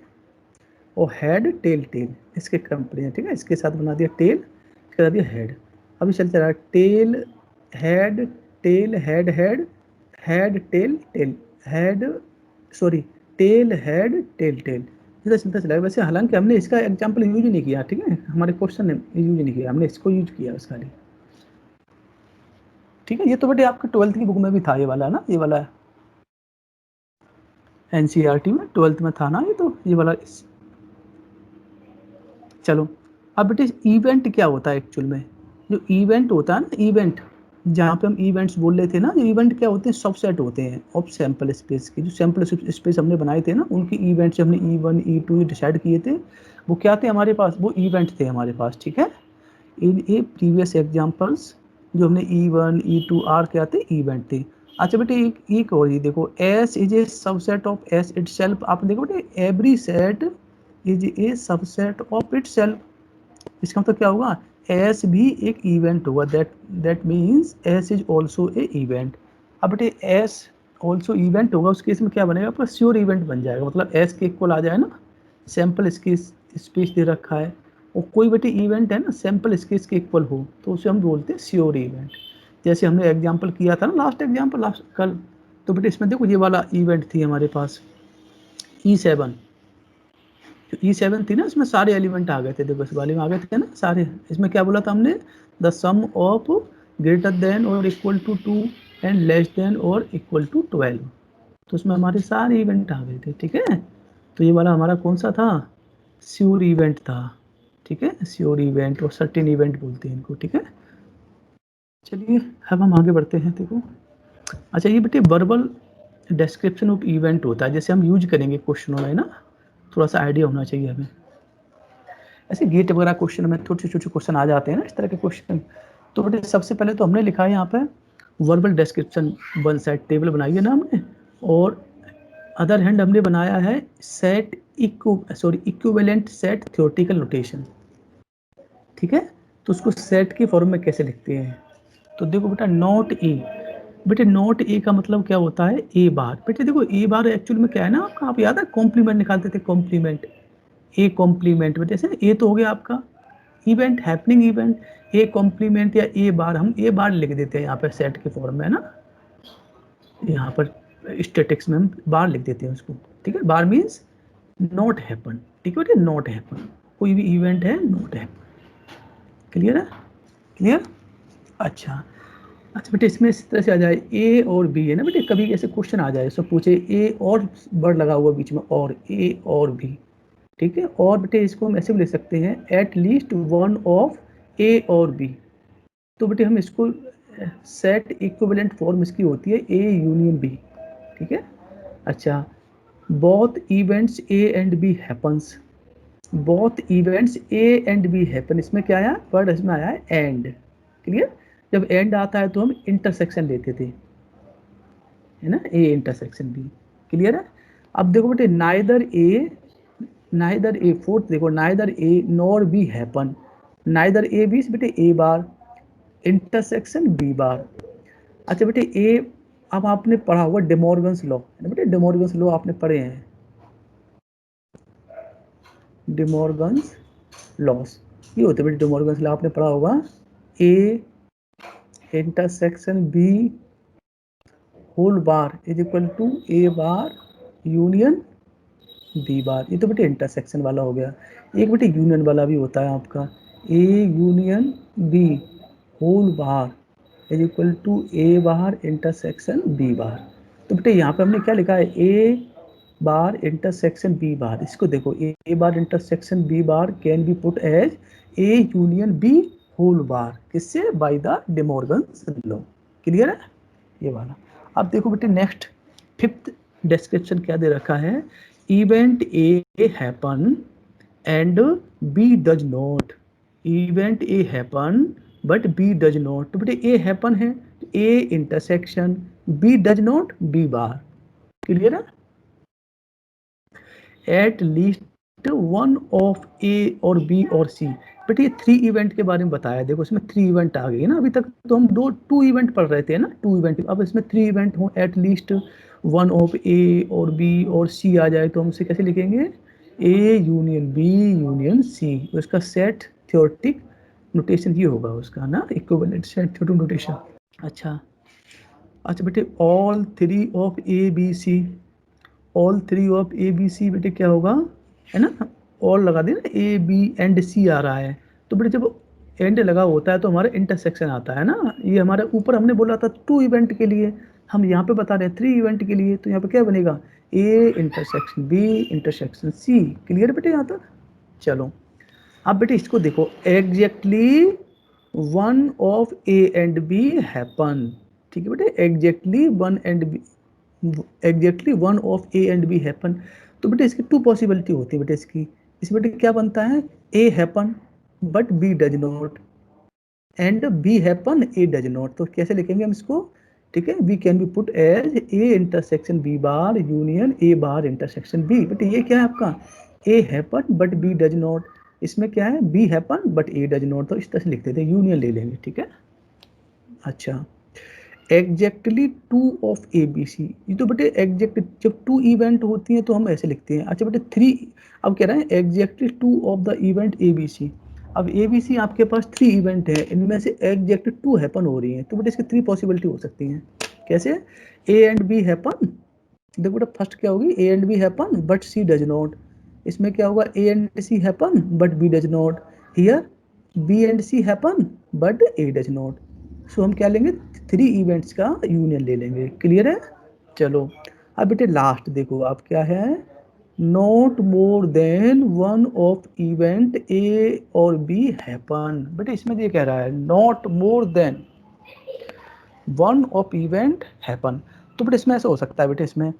और हेड टेल टेल, इसके कंपेरिजन, ठीक है, इसके साथ बना दिया टेल, इसके साथ दिया हेड, अभी चलते रहा tail head tail head head head tail tail head, sorry tail head tail tail, इधर चिंता चला वैसे, हालांकि हमने इसका एग्जाम्पल यूज नहीं किया, ठीक है, हमारे क्वेश्चन ने यूज नहीं किया, हमने इसको यूज किया बस खाली, ठीक है। ये तो बेटे आपके 12th की बुक में भी था ये वाला ना, ये वाला एनसीईआरटी में 12th में था ना ये, तो ये वाला चलो अब बेटे इवेंट क्या होता है एक्चुअल में, जो इवेंट होता है ना, इवेंट जहाँ पे हम इवेंट्स बोल रहे थे ना, जो इवेंट क्या होते हैं, सबसेट होते हैं ऑफ सैंपल स्पेस के, जो सैंपल स्पेस हमने बनाए थे ना, उनकी इवेंट्स हमने E1 E2 डिसाइड किए थे, वो क्या थे हमारे पास, वो इवेंट थे हमारे पास, ठीक है। इन ए प्रीवियस एग्जाम्पल्स जो हमने E1 E2 R क्या थे, इवेंट थे। अच्छा बेटे एक और ये देखो, S is a subset of S itself, आप देखो बेटे every set is a subset of itself, इसका मतलब क्या होगा, एस भी एक इवेंट होगा, that means S is also a event. अब बेटे एस ऑल्सो इवेंट होगा, उस केस में क्या बनेगा, आपका श्योर इवेंट बन जाएगा, मतलब एस के इक्वल आ जाए ना, सैंपल स्पेस दे रखा है, और कोई बेटे इवेंट है ना सैंपल स्पेस के इक्वल हो, तो उसे हम बोलते हैं श्योर इवेंट। जैसे हमने एग्जाम्पल किया था ना, लास्ट एग्जाम्पल लास्ट कल, तो बेटे इसमें देखो ये वाला इवेंट थी हमारे पास E7, E7 थी ना, इसमें सारे एलिमेंट आ गए थे, देखो इस वाले में आ गए थे ना सारे। इसमें क्या बोला था हमने, the sum of greater than और equal to 2 and less than और इक्वल टू 12, तो उसमें हमारे सारे इवेंट आ गए थे, ठीक है। तो ये वाला हमारा कौन सा था, श्योर इवेंट था, ठीक है, श्योर इवेंट और सर्टेन इवेंट बोलते हैं इनको, ठीक है। चलिए अब हम आगे बढ़ते हैं, देखो अच्छा ये बेटे वर्बल डिस्क्रिप्शन ऑफ इवेंट होता है, जैसे हम यूज करेंगे क्वेश्चनों में ना, थोड़ा सा आइडिया होना चाहिए हमें। ऐसे गेट वगैरह क्वेश्चन में छोटे छोटे क्वेश्चन आ जाते हैं ना इस तरह के क्वेश्चन, तो बेटे सबसे पहले तो हमने लिखा है यहाँ पे verbal description, one side table बनाई है ना हमने, और अदर हैंड हमने बनाया है set equivalent set theoretical notation, ठीक है। तो उसको सेट के फॉर्म में कैसे लिखते हैं, तो देखो बेटा नॉट ए, बेटे नॉट ए का मतलब क्या होता है, ए बार, बेटे देखो ए बार एक्चुअल में क्या है ना आपका, आप याद है कॉम्प्लीमेंट निकालते थे, कॉम्प्लीमेंट, ए कॉम्प्लीमेंट, बेटे जैसे ए तो हो गया आपका event, happening event, A complement या ए बार, हम ए बार लिख देते हैं यहाँ पर सेट के फॉर्म में, है ना, यहाँ पर स्टैटिक्स में हम बार लिख देते हैं उसको, ठीक है। बार मीन्स नॉट हैपन, ठीक है बेटे, नॉट हैपन, कोई भी इवेंट है नॉट हैपन, क्लियर है, क्लियर। अच्छा अच्छा बेटे इसमें इस तरह से आ जाए ए और बी है ना बेटे, कभी ऐसे क्वेश्चन आ जाए, सब पूछे ए और वर्ड लगा हुआ बीच में, और ए और बी, ठीक है। और बेटे इसको हम ऐसे भी ले सकते हैं, eight least one of A और बी, तो बेटे हम इसको सेट इक्विवेलेंट फॉर्म इसकी होती है ए यूनियन बी, ठीक है। अच्छा both events A and B happens, both events A and B happen, इसमें क्या आया वर्ड, इसमें आया है एंड, क्लियर। जब एंड आता है तो हम इंटरसेक्शन लेते थे, है ना, ए इंटरसेक्शन बी, क्लियर है। अब देखो बेटे नाइदर ए फोर्थ देखो, neither A nor B happen, neither A B बेटे ए बार इंटरसेक्शन बी बार। अच्छा बेटे ए, अब आपने पढ़ा हुआ डेमोर्गन्स लॉ, है ना बेटे, डेमोर्गन्स लॉ आपने पढ़े हैं, डेमोर्गन्स लॉस ये होते हैं बेटे, डेमोर्गन्स लॉ आपने पढ़ा होगा, A intersection B whole bar is equal to A bar union B bar, ये तो बेटे इंटरसेक्शन वाला हो गया। एक बेटे यूनियन वाला भी होता है आपका, A union B whole bar is equal to A bar intersection B bar. तो बेटे यहाँ पे हमने क्या लिखा है, ए बार इंटरसेक्शन बी बार, इसको देखो A bar intersection B bar can be put as A union B whole bar, किससे, by the De Morgan's law, clear है ये वाला। अब देखो बेटे नेक्स्ट फिफ्थ डिस्क्रिप्शन क्या दे रखा है, event A happen and B does not, event A happen but B does not, तो बेटे ए हैपन है, A intersection, B does not B bar, clear है। At least one of A और B और सी, बेटे ये 3 इवेंट के बारे में बताया, देखो इसमें 3 इवेंट आ गई ना, अभी तक तो हम 2 इवेंट पढ़ रहे थे ना, 2 इवेंट, अब इसमें 3 इवेंट हो, eight least one of A और बी और सी आ जाए, तो हम इसे कैसे लिखेंगे, A union B union C, उसका सेट थ्योरेटिक नोटेशन ये होगा उसका ना, इक्विवेलेंट सेट थ्योरेटिक नोटेशन। अच्छा अच्छा बेटे all 3 of A B C, all 3 of A B C बेटे क्या होगा, है ना, और लगा दिया ना, ए बी एंड सी आ रहा है, तो बेटे जब एंड लगा होता है तो हमारा इंटरसेक्शन आता है ना। ये हमारे ऊपर हमने बोला था 2 इवेंट के लिए, हम यहाँ पे बता रहे हैं 3 इवेंट के लिए, तो यहाँ पे क्या बनेगा, A intersection B intersection C. Clear बेटे यहाँ तक? चलो अब बेटे इसको देखो, exactly one of A and B happen. ठीक है बेटे, exactly one of A and B happen. तो बेटे इसकी 2 पॉसिबिलिटी होती है बेटे इसकी। इसमें बेटे क्या बनता है, A happen but B does not, and B happen A does not. तो कैसे लिखेंगे हम इसको, ठीक है, we can be put as A intersection B bar union A bar intersection B. But ये क्या है आपका, A happen but B does not, इसमें क्या है, B happen but A does not, तो इस तरह से लिख देते हैं, यूनियन ले लेंगे। ठीक है, अच्छा, exactly 2 of A B C, ये तो बेटे एग्जैक्ट जब 2 इवेंट होती हैं तो हम ऐसे लिखते हैं। अच्छा बेटे 3, अब कह रहे हैं exactly 2 of the event A B C. अब ए बी सी आपके पास 3 इवेंट है, इनमें से एग्जैक्ट 2 हैपन हो रही हैं, तो बेटे इसकी 3 पॉसिबिलिटी हो सकती हैं। कैसे, ए एंड बी हैपन, देखो बेटा फर्स्ट क्या होगी, A and B happen but C does not. इसमें क्या होगा, A and C happen but B does not. Here B and C happen but A does not. So हम क्या लेंगे, 3 इवेंट्स का यूनियन ले लेंगे। क्लियर है? चलो अब बेटे लास्ट देखो आप क्या है, not more than one of event A और बी हैपन। बेटे इसमें ये कह रहा है not more than one of event happen, तो बेटे इसमें ऐसा हो सकता है बेटे, इसमें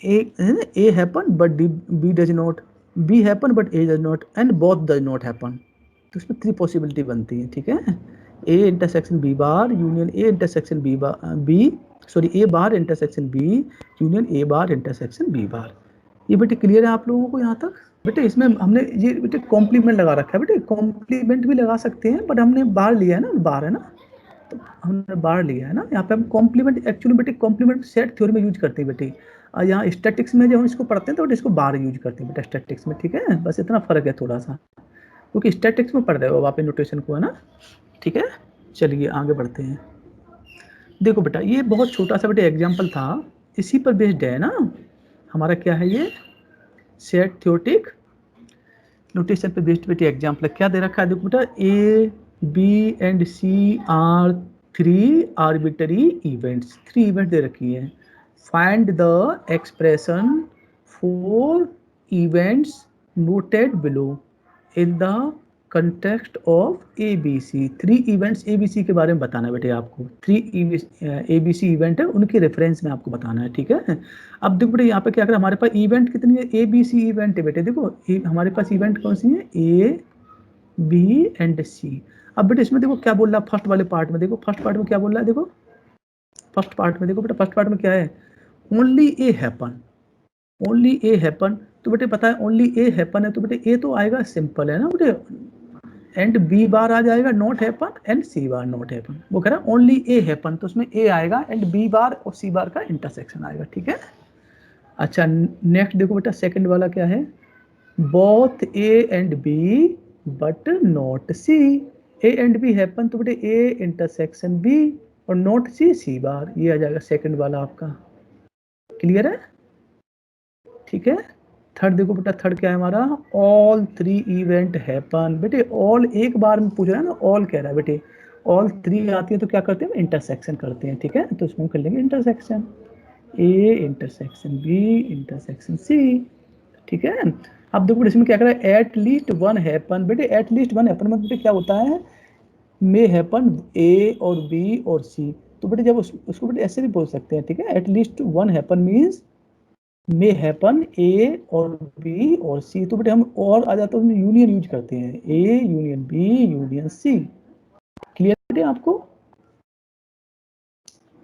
A happen but B does not, B happen but A does not, and both does not happen. तो इसमें 3 पॉसिबिलिटी बनती है। ठीक है, A intersection B bar union A intersection B sorry A bar intersection B union A bar intersection B bar. ये बेटे clear है आप लोगों को यहाँ तक? बेटे इसमें हमने ये बेटे कॉम्प्लीमेंट लगा रखा है, बेटे कॉम्प्लीमेंट भी लगा सकते हैं, बट हमने बार लिया है ना, बार है ना, तो हमने बार लिया है ना यहाँ पे। हम कॉम्प्लीमेंट एक्चुअली बेटे कॉम्प्लीमेंट सेट थ्योरी में यूज करते हैं बेटे, और यहाँ स्टैटिक्स में जब हम इसको पढ़ते हैं तो बेटे इसको बार यूज करते हैं बेटा स्टैटिक्स में। ठीक है, बस इतना फर्क है थोड़ा सा, क्योंकि स्टैटिक्स में पढ़ रहे हो आप नोटेशन को, है ना। ठीक है, चलिए आगे बढ़ते हैं। देखो बेटा ये बहुत छोटा सा बेटा एग्जाम्पल था, इसी पर बेस्ड है ना हमारा, क्या है ये, सेट थ्योरेटिक नोटेशन पे बेस्ड बेटे एग्जाम्पल। क्या दे रखा है, देखो बेटा, A B and C are 3 arbitrary events, 3 event दे रखी है। Find the expression for events noted below in the context of A B C. 3 events A B C के बारे में बताना है बेटे आपको, 3 ए बी सी इवेंट है, उनके रेफरेंस में आपको बताना है। ठीक है, अब देखो बेटे यहाँ पे क्या कर, हमारे पास इवेंट कितनी है, ए बी सी इवेंट है बेटे। देखो हमारे पास इवेंट कौन सी है, ए बी एंड सी। अब बेटे इसमें देखो क्या बोल रहा है, फर्स्ट वाले पार्ट में देखो, फर्स्ट पार्ट में क्या बोल रहा है, देखो फर्स्ट पार्ट में देखो बेटा, फर्स्ट पार्ट में क्या है, ओनली ए हैपन, ओनली ए हैपन। तो बेटे पता है ओनली ए हैपन है, तो बेटे ए तो आएगा सिंपल है ना बेटे, एंड बी बार आ जाएगा not happen, and C bar not happen. वो कह रहा है ओनली ए हैपन, तो उसमें ए आएगा एंड बी बार और सी बार का इंटरसेक्शन आएगा। ठीक है, अच्छा नेक्स्ट देखो बेटा, सेकंड वाला क्या है, both A and B but not C. A and B happen, तो बेटे ए इंटरसेक्शन बी और नॉट सी, सी बार, ये आ जाएगा सेकंड वाला आपका। क्लियर है? ठीक है, थर्ड देखो बेटा, थर्ड क्या है हमारा, ऑल 3 इवेंट हैपन। बेटे ऑल एक बार में पूछ रहा है ना, ऑल कह रहा है बेटे, ऑल 3 आती है तो क्या करते हैं, इंटरसेक्शन करते हैं। ठीक है, तो इसमें कर लेंगे intersection, A intersection B intersection C. ठीक है, अब देखो इसमें क्या कर रहा है, एट लीस्ट वन हैपन। बेटे एट लीस्ट वन हैपन मतलब बेटे क्या होता है, मे हैपन ए और बी और सी। तो बेटे जब उसको बेटे ऐसे भी बोल सकते हैं। ठीक है, at least one happen means may happen A और बी और सी। तो बेटे हम और आ जाता है उसमें यूनियन यूज करते हैं, A union B union C. Clear बेटे आपको?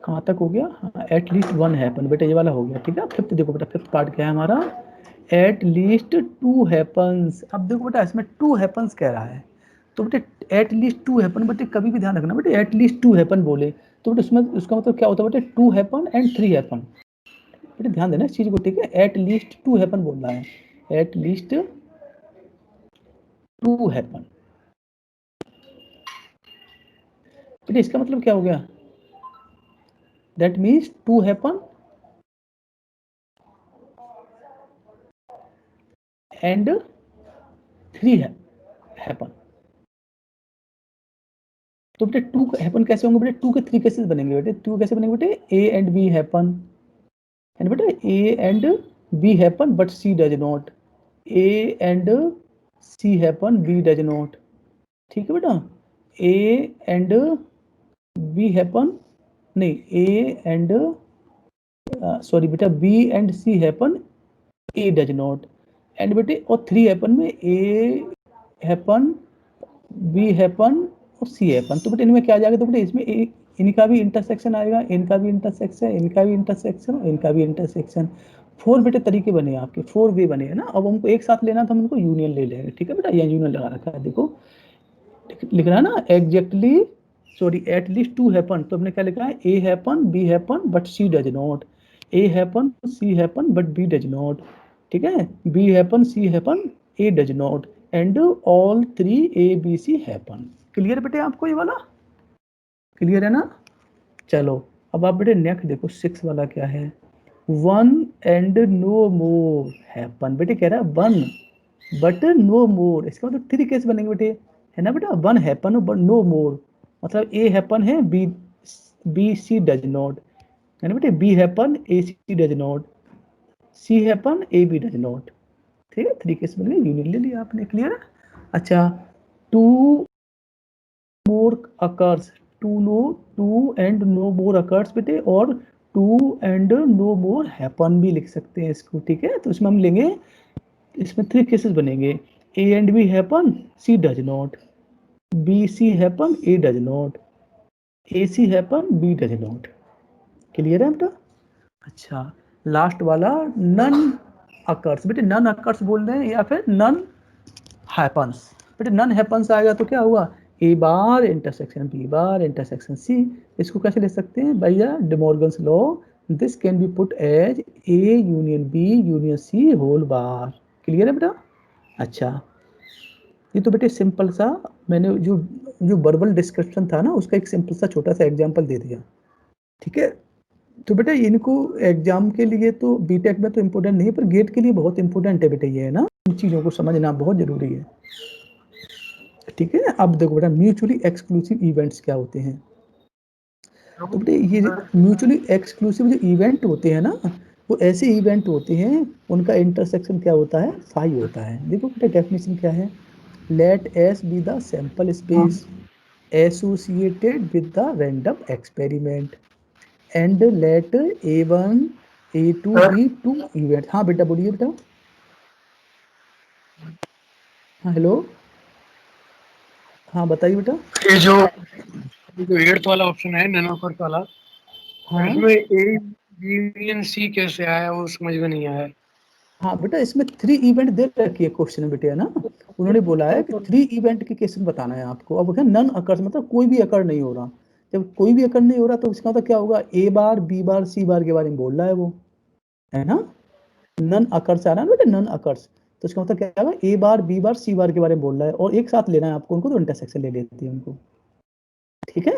कहाँ तक हो गया, हाँ, एट लीस्ट वन हैपन, बेटे ये वाला हो गया। ठीक है, फिफ्थ देखो बेटा, फिफ्थ पार्ट क्या है हमारा, एट लीस्ट 2 हैपन्स। अब देखो बेटा इसमें 2 हैपन्स कह रहा है, तो बेटे एट लीस्ट 2 हैपन, बेटे कभी भी ध्यान रखना बेटे, एट लीस्ट 2 हैपन बोले तो बेटे उसमें उसका मतलब क्या होता है बेटे, 2 हैपन एंड 3 हैपन। बेटे ध्यान देना इस चीज को। ठीक है, एट लीस्ट 2 हैपन बोल रहा है, एट लीस्ट 2 हैपन। बेटे इसका मतलब क्या हो गया, that means 2 happen and 3 happen. तो बेटे 2 हैपन कैसे होंगे बेटे? 2 के 3 केसेस बनेंगे बेटे। 2 कैसे बनेंगे बेटे? A and B happen, and बेटे A and B happen but C does not, A and C happen B does not. ठीक है बेटा, ए एंड बी हैपन, नहीं ए एंड सॉरी बेटा, B and C happen, A does not. And बेटे और 3 happen में ए happen, B happen और सी happen. तो बेटे इनमें क्या आ जाएगा? तो बेटे इसमें इनका भी इंटरसेक्शन आएगा, इनका भी इंटरसेक्शन, इनका भी इंटरसेक्शन और इनका भी इंटरसेक्शन। 4 बेटे तरीके बने आपके, 4 वे बने है ना। अब हमको एक साथ लेना तो हम इनको यूनियन ले लेंगे। ठीक है बेटा, यहाँ यूनियन लगा रखा है, देखो लिख रहा है ना, exactly sorry at least 2 happen. तो हमने क्या लिखा है? A happen, B happen but C does not, A happen, C happen but B does not. ठीक है, B happen, C happen, A does not, and all 3 A B C happen. Clear बेटे आपको ये वाला? क्लियर है ना? चलो अब आप बेटे नेक्स्ट देखो 6 वाला क्या है? 1 एंड नो मोर हैपन। बेटे कह रहा है 1 बट नो मोर, इसका मतलब 3 केस बनेंगे बेटे, है ना बेटा? 1 हैपन बट नो मोर, मतलब ए हैपन है, बी सी डज नॉट, है ना बेटे? B happen, A C does not, C happen, A B does not. ठीक है, 3 केस बनेंगे, यूनियन ले लिया आपने। क्लियर है? अच्छा, 2 more occurs, 2 and no more occurs बेटे, और 2 एंड नो मोर हैपन भी लिख सकते हैं इसको। ठीक है, तो इसमें हम लेंगे, इसमें 3 केसेस बनेंगे, A and B happen, C does not, B C happen, A does not, A C happen, B does not. Clear है बेटा? अच्छा, लास्ट वाला नन अकर्स। बेटे नन अकर्स बोल रहे हैं या फिर नन हैपन्स। बेटे नन हैपन्स आएगा तो क्या हुआ? A bar intersection B bar intersection C. इसको कैसे ले सकते हैं भैया? De Morgan's law, this can be put as A union B union C whole bar. Clear है बेटा? अच्छा, ये तो बेटे सिंपल सा मैंने जो वर्बल डिस्क्रिप्शन था ना, उसका एक सिंपल सा छोटा सा एग्जांपल दे दिया। ठीक है, तो बेटा इनको एग्जाम के लिए तो बीटेक में तो इम्पोर्टेंट नहीं है, पर गेट के लिए बहुत इंपॉर्टेंट है बेटा ये, है ना? इन चीज़ों को समझना बहुत जरूरी है। ठीक है, अब देखो बेटा म्यूचुअली एक्सक्लूसिव इवेंट्स क्या होते हैं। तो बेटे ये म्यूचुअली एक्सक्लूसिव जो इवेंट होते हैं ना, वो ऐसे इवेंट होते हैं, उनका इंटरसेक्शन क्या होता है? फाई होता है। देखो बेटा डेफिनेशन क्या है? Let S be the sample space associated with the random experiment and let A1 A2 be 2 event. हाँ बेटा बोलिए बेटा। हाँ हेलो, हाँ बताइए बेटा।
ये जो एट्थ वाला ऑप्शन है नैनोकॉर्ट वाला,
हाँ
इसमें ए यूनियन सी कैसे आया वो समझ में नहीं आया।
हाँ बेटा, इसमें 3 इवेंट दे रखी है क्वेश्चन में बेटे, है ना? उन्होंने बोला है कि 3 इवेंट की केसेस बताना है आपको। अब क्या नन अकर्स, मतलब कोई भी अकर नहीं हो रहा। जब कोई भी अकर नहीं हो रहा तो इसका मतलब क्या होगा? ए बार बी बार सी बार के बारे में बोल रहा है वो, है ना? नन अकर्स आ रहा है ना बेटे, नन अकर्स। तो इसका मतलब क्या होगा? ए बार बी बार सी बार के बारे में बोल रहा है, और एक साथ लेना है आपको उनको, तो इंटरसेक्शन ले लेती है उनको। ठीक है,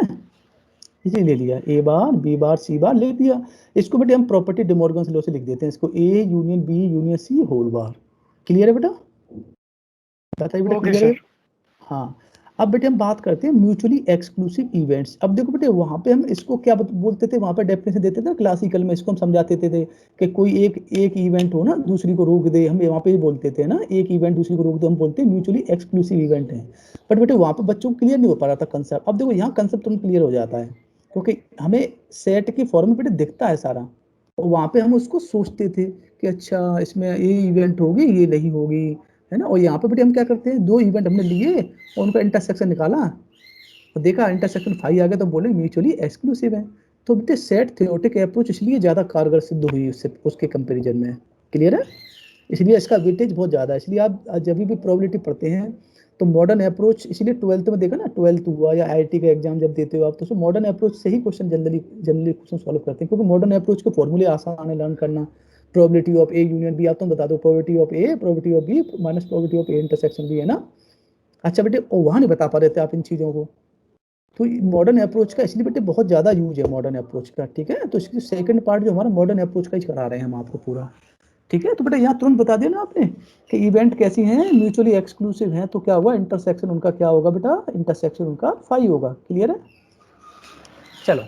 इसे ले लिया, ए बार बी बार सी बार ले दिया। इसको बेटे हम प्रॉपर्टी डिमॉर्गन्स लॉ से लिख देते हैं इसको, A union B union C whole bar. Clear है बेटा? बताइए बेटा,
ओके
क्लियर है?
सर।
हाँ, अब बेटे हम बात करते हैं म्यूचुअली एक्सक्लूसिव इवेंट्स। अब देखो बेटे वहां पे हम इसको क्या बोलते थे, वहां पे डेफिनेशन देते थे क्लासिकल में, इसको हम समझाते थे कि कोई एक इवेंट हो ना, दूसरी को रोक दे, हम वहां पे बोलते थे ना, एक इवेंट दूसरी को रोक दे, हम बोलते हैं म्यूचुअली एक्सक्लूसिव इवेंट है। बट बेटे वहां पे बच्चों को क्लियर नहीं हो पा रहा था कंसेप्ट। अब देखो यहाँ कंसेप्ट तुम क्लियर हो जाता है, क्योंकि हमें सेट की फॉर्म में बेटे दिखता है सारा, और वहां पे हम उसको सोचते थे कि अच्छा इसमें ये इवेंट होगी, ये नहीं होगी, है ना? और यहाँ पे बेटे हम क्या करते हैं, 2 इवेंट हमने लिए और उनका इंटरसेक्शन निकाला और देखा इंटरसेक्शन 5 आ गया, तो बोले म्यूचुअली एक्सक्लूसिव है। तो बेटे सेट थ्योरेटिक अप्रोच इसलिए ज्यादा कारगर सिद्ध हुई उससे, उसके कंपैरिजन में। क्लियर है? इसलिए इसका वेटेज बहुत ज्यादा है। इसलिए आप जब भी प्रोबेबिलिटी पढ़ते हैं तो मॉडर्न अप्रोच, इसलिए 12th में देखा ना, 12th हुआ या IIT का एग्जाम जब देते हो आप, तो मॉडर्न अप्रोच से ही क्वेश्चन जनरली क्वेश्चन सॉल्व करते हैं, क्योंकि मॉडर्न अप्रोच के फॉर्मूले आसान है लर्न करना। Probability of A union B, आप तो बता दो, probability of A, probability of B minus probability of A intersection B, है ना? अच्छा बेटे, वहां नहीं बता पा रहे थे आप इन चीजों को, तो मॉडर्न अप्रोच का इसलिए बेटे बहुत ज्यादा यूज है मॉडर्न अप्रोच का। ठीक है, तो इसकी सेकंड पार्ट जो हमारा मॉडर्न अप्रोच का ही करा रहे हैं हम आपको पूरा। ठीक है। तो बेटा यहाँ तुरंत बता दिया ना आपने कि इवेंट कैसी हैं, म्यूचुअली एक्सक्लूसिव हैं, तो क्या होगा, इंटरसेक्शन उनका क्या होगा बेटा, इंटरसेक्शन उनका फाई होगा। क्लियर है? चलो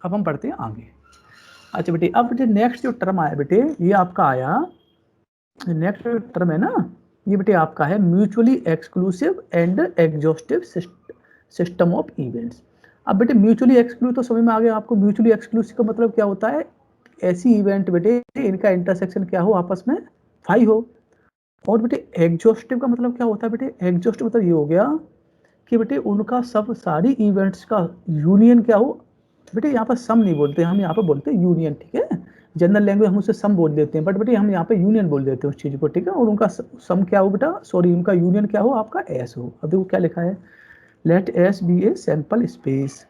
अब हम पढ़ते हैं आगे। अच्छा बेटे, अब बेटे नेक्स्ट जो टर्म आया बेटे, ये आपका आया, नेक्स्ट टर्म है ना, ये बेटे आपका है mutually exclusive and exhaustive system of events. अब बेटे म्यूचुअली एक्सक्लूसिव तो समझ में आ गया आपको। म्यूचुअली एक्सक्लूसिव का मतलब क्या होता है, ऐसी इवेंट बेटे इनका इंटरसेक्शन क्या हो, आपस में फाई हो। और बेटे एग्जॉस्टिव का मतलब क्या होता है बेटे, एग्जॉस्टिव मतलब ये हो गया कि बेटे उनका सब सारी इवेंट्स का यूनियन क्या हो। बेटे यहाँ पर सम नहीं बोलते, हम यहाँ पर बोलते हैं यूनियन। ठीक है, जनरल लैंग्वेज हम उसे सम बोल देते हैं, बट बेटे हम यहाँ पे यूनियन बोल देते हैं उस चीज को। ठीक है, और उनका सम क्या हो बेटा, सॉरी उनका यूनियन क्या हो, आपका एस हो। अब देखो क्या लिखा है, let S be a sample space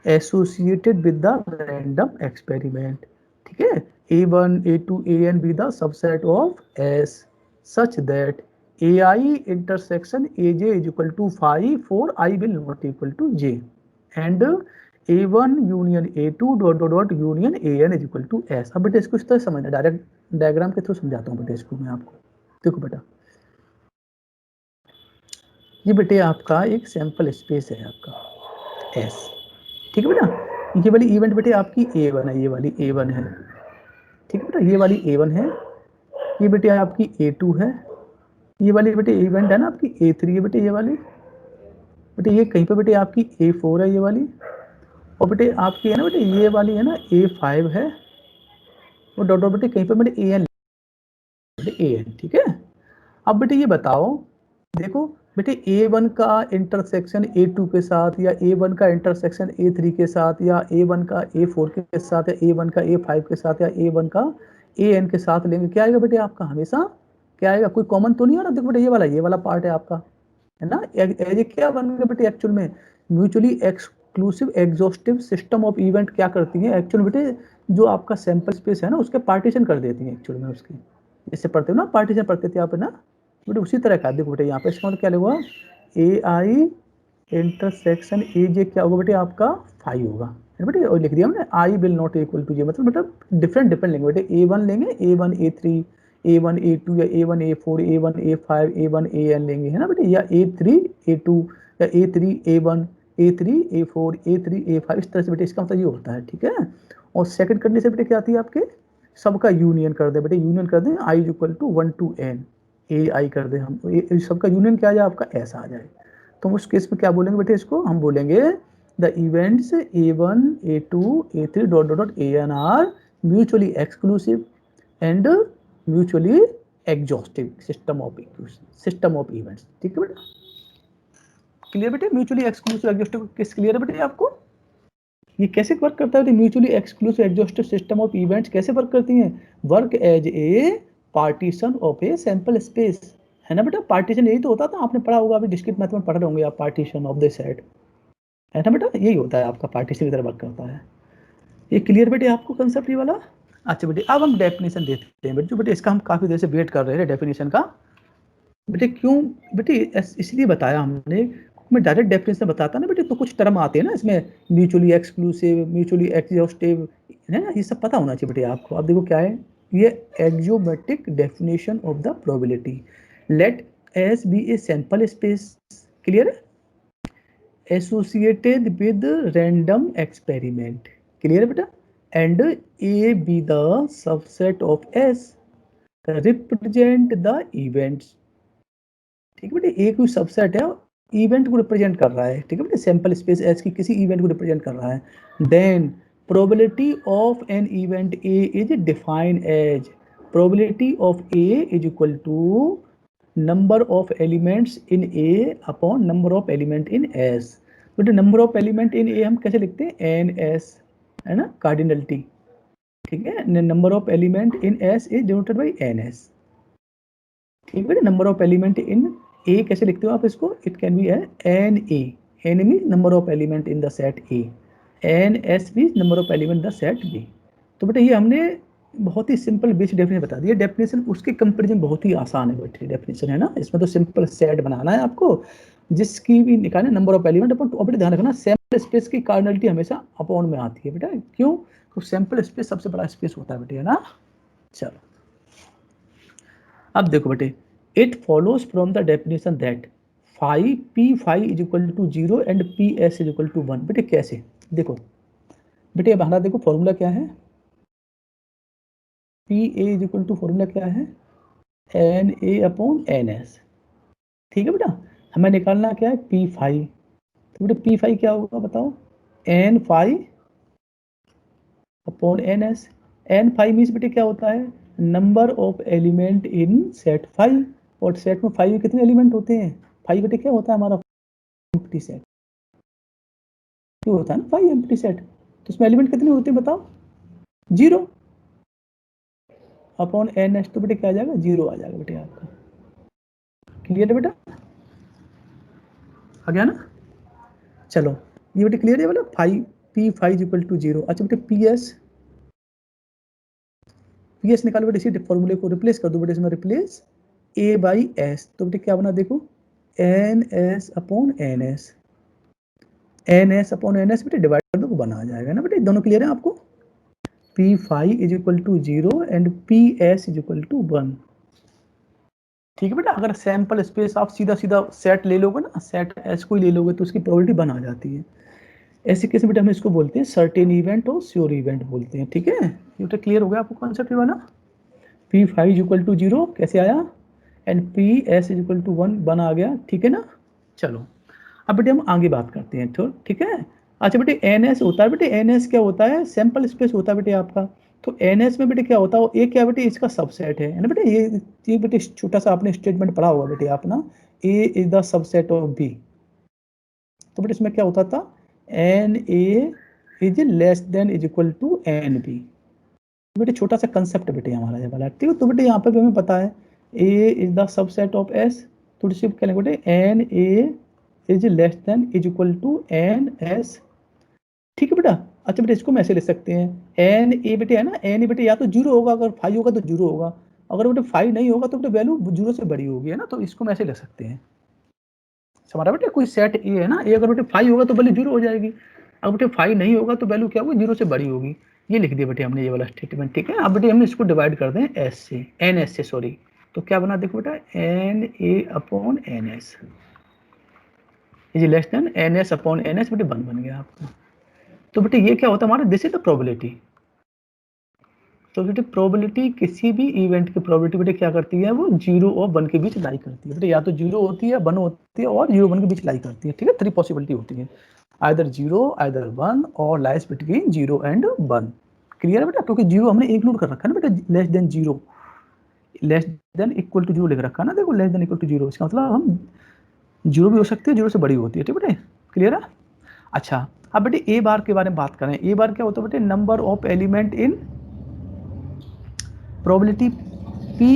associated with the random experiment. ठीक है, A1 A2 AN be the subset of S such that AI intersection AJ is equal to phi for I will not equal to J and A1 union A2 dot dot dot union AN is equal to S। अब बेटा इसको इस तरह समझना, direct diagram के through समझाता हूँ बेटा इसको मैं आपको। देखो बेटा, ये बेटे आपका एक सैंपल स्पेस है आपका S। ठीक है बेटा, ये वाली इवेंट बेटे आपकी A1 है, ये वाली A1 है। ठीक है बेटा, ये वाली A1 है, ये बेटे आपकी A2 है, ये वाली बेटे इवेंट है ना आपकी A3 है बेटे, ये वाली बेटे ये कहीं पे बेटे आपकी A4 है ये वाली, और बेटे आपकी है ना बेटे ये वाली है ना A5 है, और डॉट डॉट बेटे कहीं पे बेटे AN बेटे AN। ठीक है, अब बेटे ये बताओ, देखो बेटे A1 का इंटरसेक्शन A2 के साथ, या A1 का इंटरसेक्शन A3 के साथ, या A1 का A4 के साथ, या A1 का A5 के साथ, या A1 का AN के साथ लेंगे, क्या आएगा बेटे आपका, हमेशा क्या आएगा, कोई कॉमन तो नहीं आ रहा। देखो बेटे ये वाला पार्ट है आपका, है ना। ये क्या बन गया बेटे एक्चुअल में, mutually exclusive exhaustive system of event क्या करती है एक्चुअल बेटे, जो आपका सैंपल स्पेस है ना उसके पार्टीशन कर देती है एक्चुअल में उसके, जैसे पढ़ते हो ना पार्टीशन पढ़ते थे आप, है ना बेटे, उसी तरह का। देखो बेटे यहाँ पे इसका मतलब क्या लिखा, ए आई इंटरसेक्शन ए जे क्या होगा बेटे आपका फाई होगा, है बेटे, और लिख दिया हमने i will not equal to j, मतलब बेटा डिफरेंट लेंगे बेटे, A1 लेंगे, A1 A3 A1 A2 या A1 A4 A1 A5 A1 AN लेंगे, है ना बेटे, या A3 A2 या A3 A1 A3 A4 A3 A5, इस तरह से बेटे इसका मतलब ये होता है। ठीक है, और सेकंड कंडीशन बेटे क्या आती है आपके, सबका यूनियन कर दे बेटे, यूनियन कर दें I equal to 1 to n, ए आई कर दे हम, सबका यूनियन क्या आ जाए आपका ऐसा आ जाए। तो उस केस में क्या बोलेंगे बेटे इसको, हम बोलेंगे the events A1 A2 A3 dot dot dot AN are mutually exclusive and mutually exhaustive system of events. ठीक है बेटा, क्लियर बेटे, mutually exclusive exhaustive case clear है बेटे आपको। ये कैसे वर्क करता है, mutually exclusive exhaustive system of events कैसे वर्क करती हैं, work as a partition of a sample space, है ना बेटा। पार्टीशन यही तो होता था, आपने पढ़ा होगा, अभी डिस्क्रीट मैथ में पढ़ रहे होंगे आप, पार्टीशन ऑफ द सेट, है ना बेटा, यही होता है आपका, पार्टीशन की तरह वर्क करता है। ये क्लियर बेटे आपको कंसेप्ट ये वाला। अच्छा बेटे, अब हम डेफिनेशन देते हैं बेटे, इसका हम काफी देर से वेट कर रहे हैं डेफिनेशन का बेटे। क्यों बेटे, इसलिए बताया हमने, मैं डायरेक्ट डेफिनेशन बताता ना बेटे तो कुछ टर्म आते हैं ना इसमें, म्यूचुअली एक्सक्लूसिव, म्यूचुअली एक्सहॉस्टिव, है ना, ये सब पता होना चाहिए बेटे आपको। अब देखो क्या है, ये axiomatic definition of the probability, let S be a sample space, clear है, associated with random experiment, clear है बेटा, and A B the subset of S represent the events. ठीक है बेटे, एक कोई सबसेट है, इवेंट को रिप्रेजेंट कर रहा है। ठीक है बेटे, सैंपल स्पेस एस की किसी इवेंट को रिप्रेजेंट कर रहा है। Then probability of an event A is defined as, probability of A is equal to number of elements in A upon number of element in S. बेटे number of element in A हम कैसे लिखते हैं, N S, है ना, cardinality. ठीक है, number of element in S is denoted by N S. ठीक है, number of element in A कैसे लिखते हो आप इसको, it can be N A, N mean number of element in the set A, N S mean number of element the set B. तो बेटा ये हमने बहुत ही सिंपल बेसिक डेफिनेशन बता दिया। डेफिनेशन उसके कंपेरिजन बहुत ही आसान है बेटे, डेफिनेशन है ना, इसमें तो सिंपल सेट बनाना है आपको, जिसकी भी निकालना नंबर ऑफ एलिमेंट अपन, तो बेटा ध्यान रखना सैंपल स्पेस की कार्डिनलिटी हमेशा अपॉन में आती है बेटा, क्यों, तो सैंपल स्पेस सबसे बड़ा स्पेस होता है बेटे, है ना। चलो अब देखो बेटे, it follows from the definition that phi P phi is equal to 0 and P S is equal to 1। बेटे कैसे? देखो बेटे, अब हमारा देखो फॉर्मूला क्या है, P A is equal to formula क्या है, N A upon N S. ठीक है बेटा, हमें निकालना क्या है, पी फाई। तो बेटे पी फाई क्या होगा बताओ, N phi upon N S. N phi means बेटे क्या होता है, number of element in set phi. और सेट में फाइव में कितने एलिमेंट होते हैं, फाइव बेटे क्या होता है हमारा, एम्प्टी सेट। क्यों होता है ना फाइव एम्प्टी सेट, तो उसमें एलिमेंट कितने होते हैं बताओ, 0 अपॉन एन एस। तो बेटे क्या आ जाएगा, 0 आ जाएगा बेटे आपका। क्लियर है बेटा, आ गया ना? चलो ये बेटे क्लियर है बोला, phi P phi equal to 0। अच्छा बेटे पी एस निकालो बेटे, इसी फॉर्मूले को रिप्लेस कर दो बेटे, इसमें रिप्लेस ए बाई एस। तो बेटे क्या बना देखो, N S upon N S, N S upon N S बेटे डिवाइड कर दो, बना आ जाएगा ना बेटे। दोनों क्लियर है आपको, P five is equal to 0 and P S is equal to 1। ठीक है बेटा, अगर सैंपल स्पेस आप सीधा सीधा सेट ले लोगे ना, सेट एस को ही ले लोगे तो उसकी प्रोबेबिलिटी बन आ जाती है। ऐसे केस में बेटा हम इसको बोलते हैं सर्टेन इवेंट और श्योर इवेंट बोलते हैं। ठीक है, ये बेटा क्लियर हो गया आपको कॉन्सेप्ट वाला। P five is equal to 0 कैसे आया, and P S is equal to 1 बना आ गया। ठीक है ना? चलो अब बेटे हम आगे बात करते हैं तो, ठीक है। अच्छा बेटे एन एस होता है, बेटे एन एस क्या होता है, सैंपल स्पेस होता है बेटे आपका। तो एन एस में बेटे क्या होता है, ए क्या बेटे, इसका सबसेट है ना बेटे। ये बेटे छोटा सा आपने स्टेटमेंट पढ़ा होगा बेटे आप ना, A is the subset of B. तो बेटे इसमें क्या होता था, n A is less than is equal to n B. बेटे छोटा सा कंसेप्ट बेटे हमारा ये वाला, ठीक है। तो बेटे यहाँ पे भी हमें पता है A is the subset of S, तो सिर्फ क्या लिखेंगे बेटे, n A is less than is equal to n S. ठीक है बेटा। अच्छा बेटा इसको हम ऐसे ले सकते हैं, एन ए बेटे है ना, एन ए बेटे या तो 0 होगा, अगर 5 होगा तो 0 होगा, अगर बेटे 5 नहीं होगा तो बेटे वैल्यू 0 से बड़ी होगी, है ना। तो इसको हम ऐसे ले सकते हैं, हमारा बेटे कोई सेट ए है ना, ए अगर बेटे 5 होगा तो वैल्यू 0 हो जाएगी, अगर बेटे 5 नहीं होगा तो वैल्यू क्या होगी, 0 से बड़ी होगी। ये लिख दिया बेटे हमने ये वाला स्टेटमेंट। ठीक है, अब बेटे हम इसको डिवाइड कर दें एस से, एन एस से सॉरी। तो क्या बना देखो बेटा, N A upon N S is less than N S upon N S, बेटे 1 बन गया आपका। तो बेटे ये क्या होता है हमारा, दिस इज द प्रोबेबिलिटी। तो बेटे प्रोबेबिलिटी किसी भी इवेंट की प्रोबेबिलिटी बेटे क्या करती है, वो 0 और 1 के बीच लाई करती है बेटे, या तो 0 होती है, 1 होती है, और 0 1 के बीच लाई करती है। ठीक है, 3 पॉसिबिलिटी होती है, आइदर 0 आइदर 1 और लाइज बिटवीन 0 एंड 1। क्लियर है बेटा, क्योंकि 0 हमने इंक्लूड कर रखा है ना बेटा, less than 0, less than equal to 0 लिख रखा है ना, देखो लेस देन इक्वल टू 0, इसका मतलब हम 0 भी हो सकती है, 0 से बड़ी होती है। ठीक है बेटे, क्लियर है। अच्छा अब बेटे ए बार के बारे में बात करें, ए बार क्या होता है बेटे, number of element in probability P,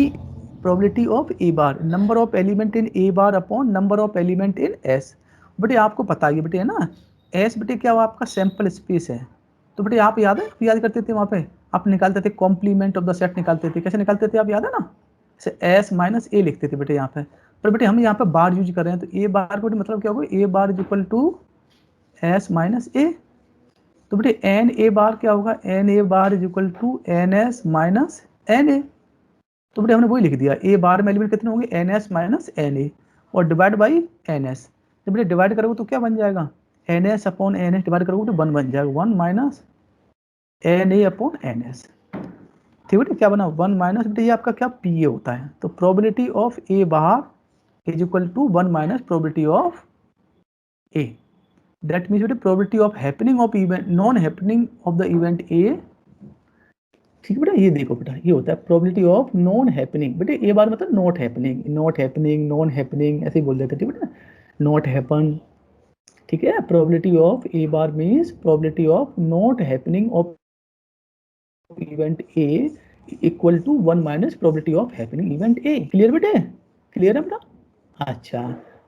probability of A bar, number of element in A bar upon number of element in S. बेटे आपको पता है बेटे, है ना, एस बेटे क्या हुआ आपका सैंपल स्पेस है। तो बेटे आप याद है, याद करते थे वहाँ पे आप निकालते थे कॉम्प्लीमेंट ऑफ द सेट, निकालते थे, कैसे निकालते थे आप याद है ना, जैसे एस माइनस ए लिखते थे बेटे यहाँ पे। पर बेटे हम यहाँ पे बार यूज कर रहे हैं, तो ए बार बेटे मतलब क्या होगा, A bar is equal to S minus A. तो बेटे एन ए बार क्या होगा, n A bar is equal to n S minus N A. तो बेटे हमने वही लिख दिया, ए बार में एलिमेंट कितने होंगे, N S minus N A, और डिवाइड बाई एन एस। जब बेटे डिवाइड करोगे तो क्या बन जाएगा, N S upon N S divide करोगे तो 1 बन जाएगा, 1 minus N A upon N S. ठीक बेटे, क्या बना 1 माइनस, बेटे ये आपका क्या पी ए होता है। तो probability of A bar is equal to 1 minus probability of A. That means बेटे probability of happening of event, non happening of the event A. ठीक है बेटा, ये देखो बेटा ये होता है प्रोबेबिलिटी ऑफ नॉन हैपनिंग। बेटे ए बार मतलब not happening, not happening, non happening ऐसे ही बोल देते, ठीक है बेटा, नॉट हैपन। ठीक है, probability of A bar means probability of not happening of event A equal to 1 minus probability of happening event A. Clear बेटे, क्लियर है बेटा। अच्छा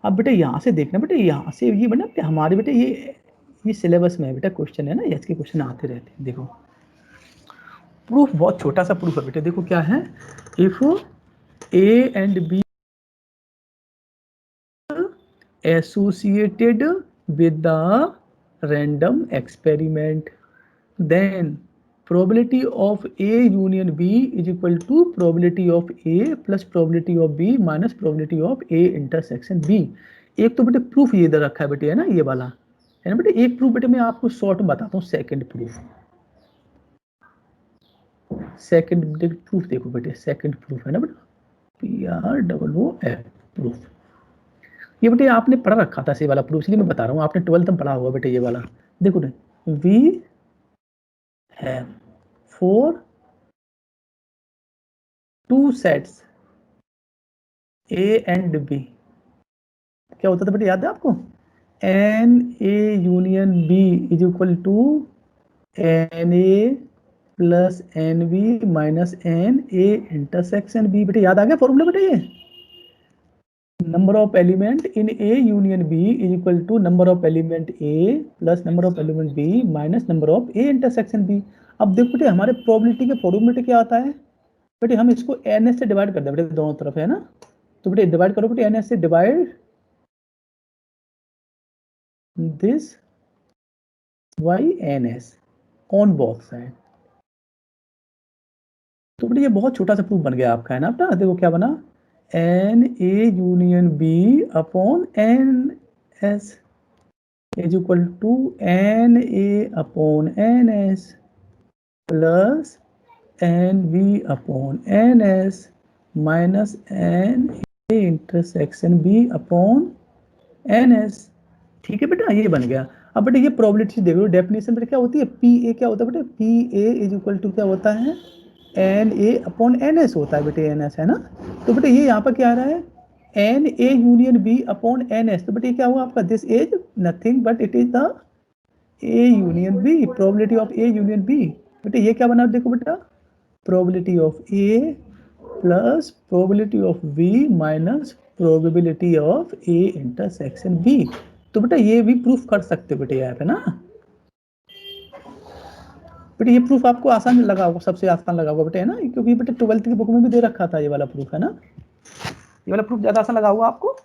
अब बेटे यहाँ से देखना बेटे, यहाँ से ये बना हमारे बेटे ये सिलेबस में है बेटा, क्वेश्चन है ना, ये इसके क्वेश्चन आते रहते हैं। देखो प्रूफ बहुत छोटा सा प्रूफ है बेटे, देखो क्या है, if A and B associated with the random experiment, then probability of A union B is equal to probability of A plus probability of B minus probability of A intersection B. एक तो बेटे proof ये इधर रखा है बेटे, है ना, ये वाला है ना बेटे। एक प्रूफ बेटे मैं आपको शॉर्ट में बताता हूँ, सेकंड प्रूफ। सेकंड प्रूफ देखो बेटे, सेकंड प्रूफ है ना बेटा, PROOF प्रूफ। ये बेटे आपने पढ़ा रखा था, ये वाला प्रूफ, इसलिए मैं बता रहा हूँ, आपने 12th में पढ़ा हुआ बेटे ये वाला। देखो ना, we have 4 2 sets A and B। क्या होता था बेटे, याद है आपको? N A union B is equal to N A plus N B minus N A intersection B. बेटे याद आ गया फॉर्मूला बेटे? ये number of element in A union B is equal to number of element A plus number of element B minus number of A intersection B. अब देखो बेटे हमारे प्रोबेबिलिटी के फॉर्मूले में क्या आता है बेटे, हम इसको एन एस से डिवाइड कर दें बेटे, दोनों तरफ है ना। तो बेटे डिवाइड करो बेटे, एन एस से divide this YNS on both side। तो बेटे ये बहुत छोटा सा प्रूफ बन गया आपका, है ना बेटा। देखो क्या बना, N A union B upon N S is equal to N A upon N S plus N B upon N S minus N A intersection B upon N S. ठीक है बेटा, ये बन गया। अब बेटा ये प्रोबेबिलिटी देखो, डेफिनेशन बेटा क्या होती है, पी ए क्या होता है बेटा, P A is equal to क्या होता है, N A upon N S होता है बेटे, एन एस है ना। तो बेटे ये यहाँ पर क्या आ रहा है, N A union B upon N S. तो बेटे क्या हुआ आपका, this is nothing but it is the A union B, probability of A union B. बेटे ये क्या बना, देखो बेटा, probability of A plus probability of B minus probability of A intersection B. तो बेटा ये भी प्रूफ कर सकते हो बेटे यहाँ पे ना। बेटे ये प्रूफ आपको आसान लगा होगा, सबसे आसान लगा होगा बेटे, है ना, क्योंकि बेटे 12th की बुक में भी दे रखा था ये वाला प्रूफ, है ना। ये वाला प्रूफ ज्यादा आसान लगा होगा आपको।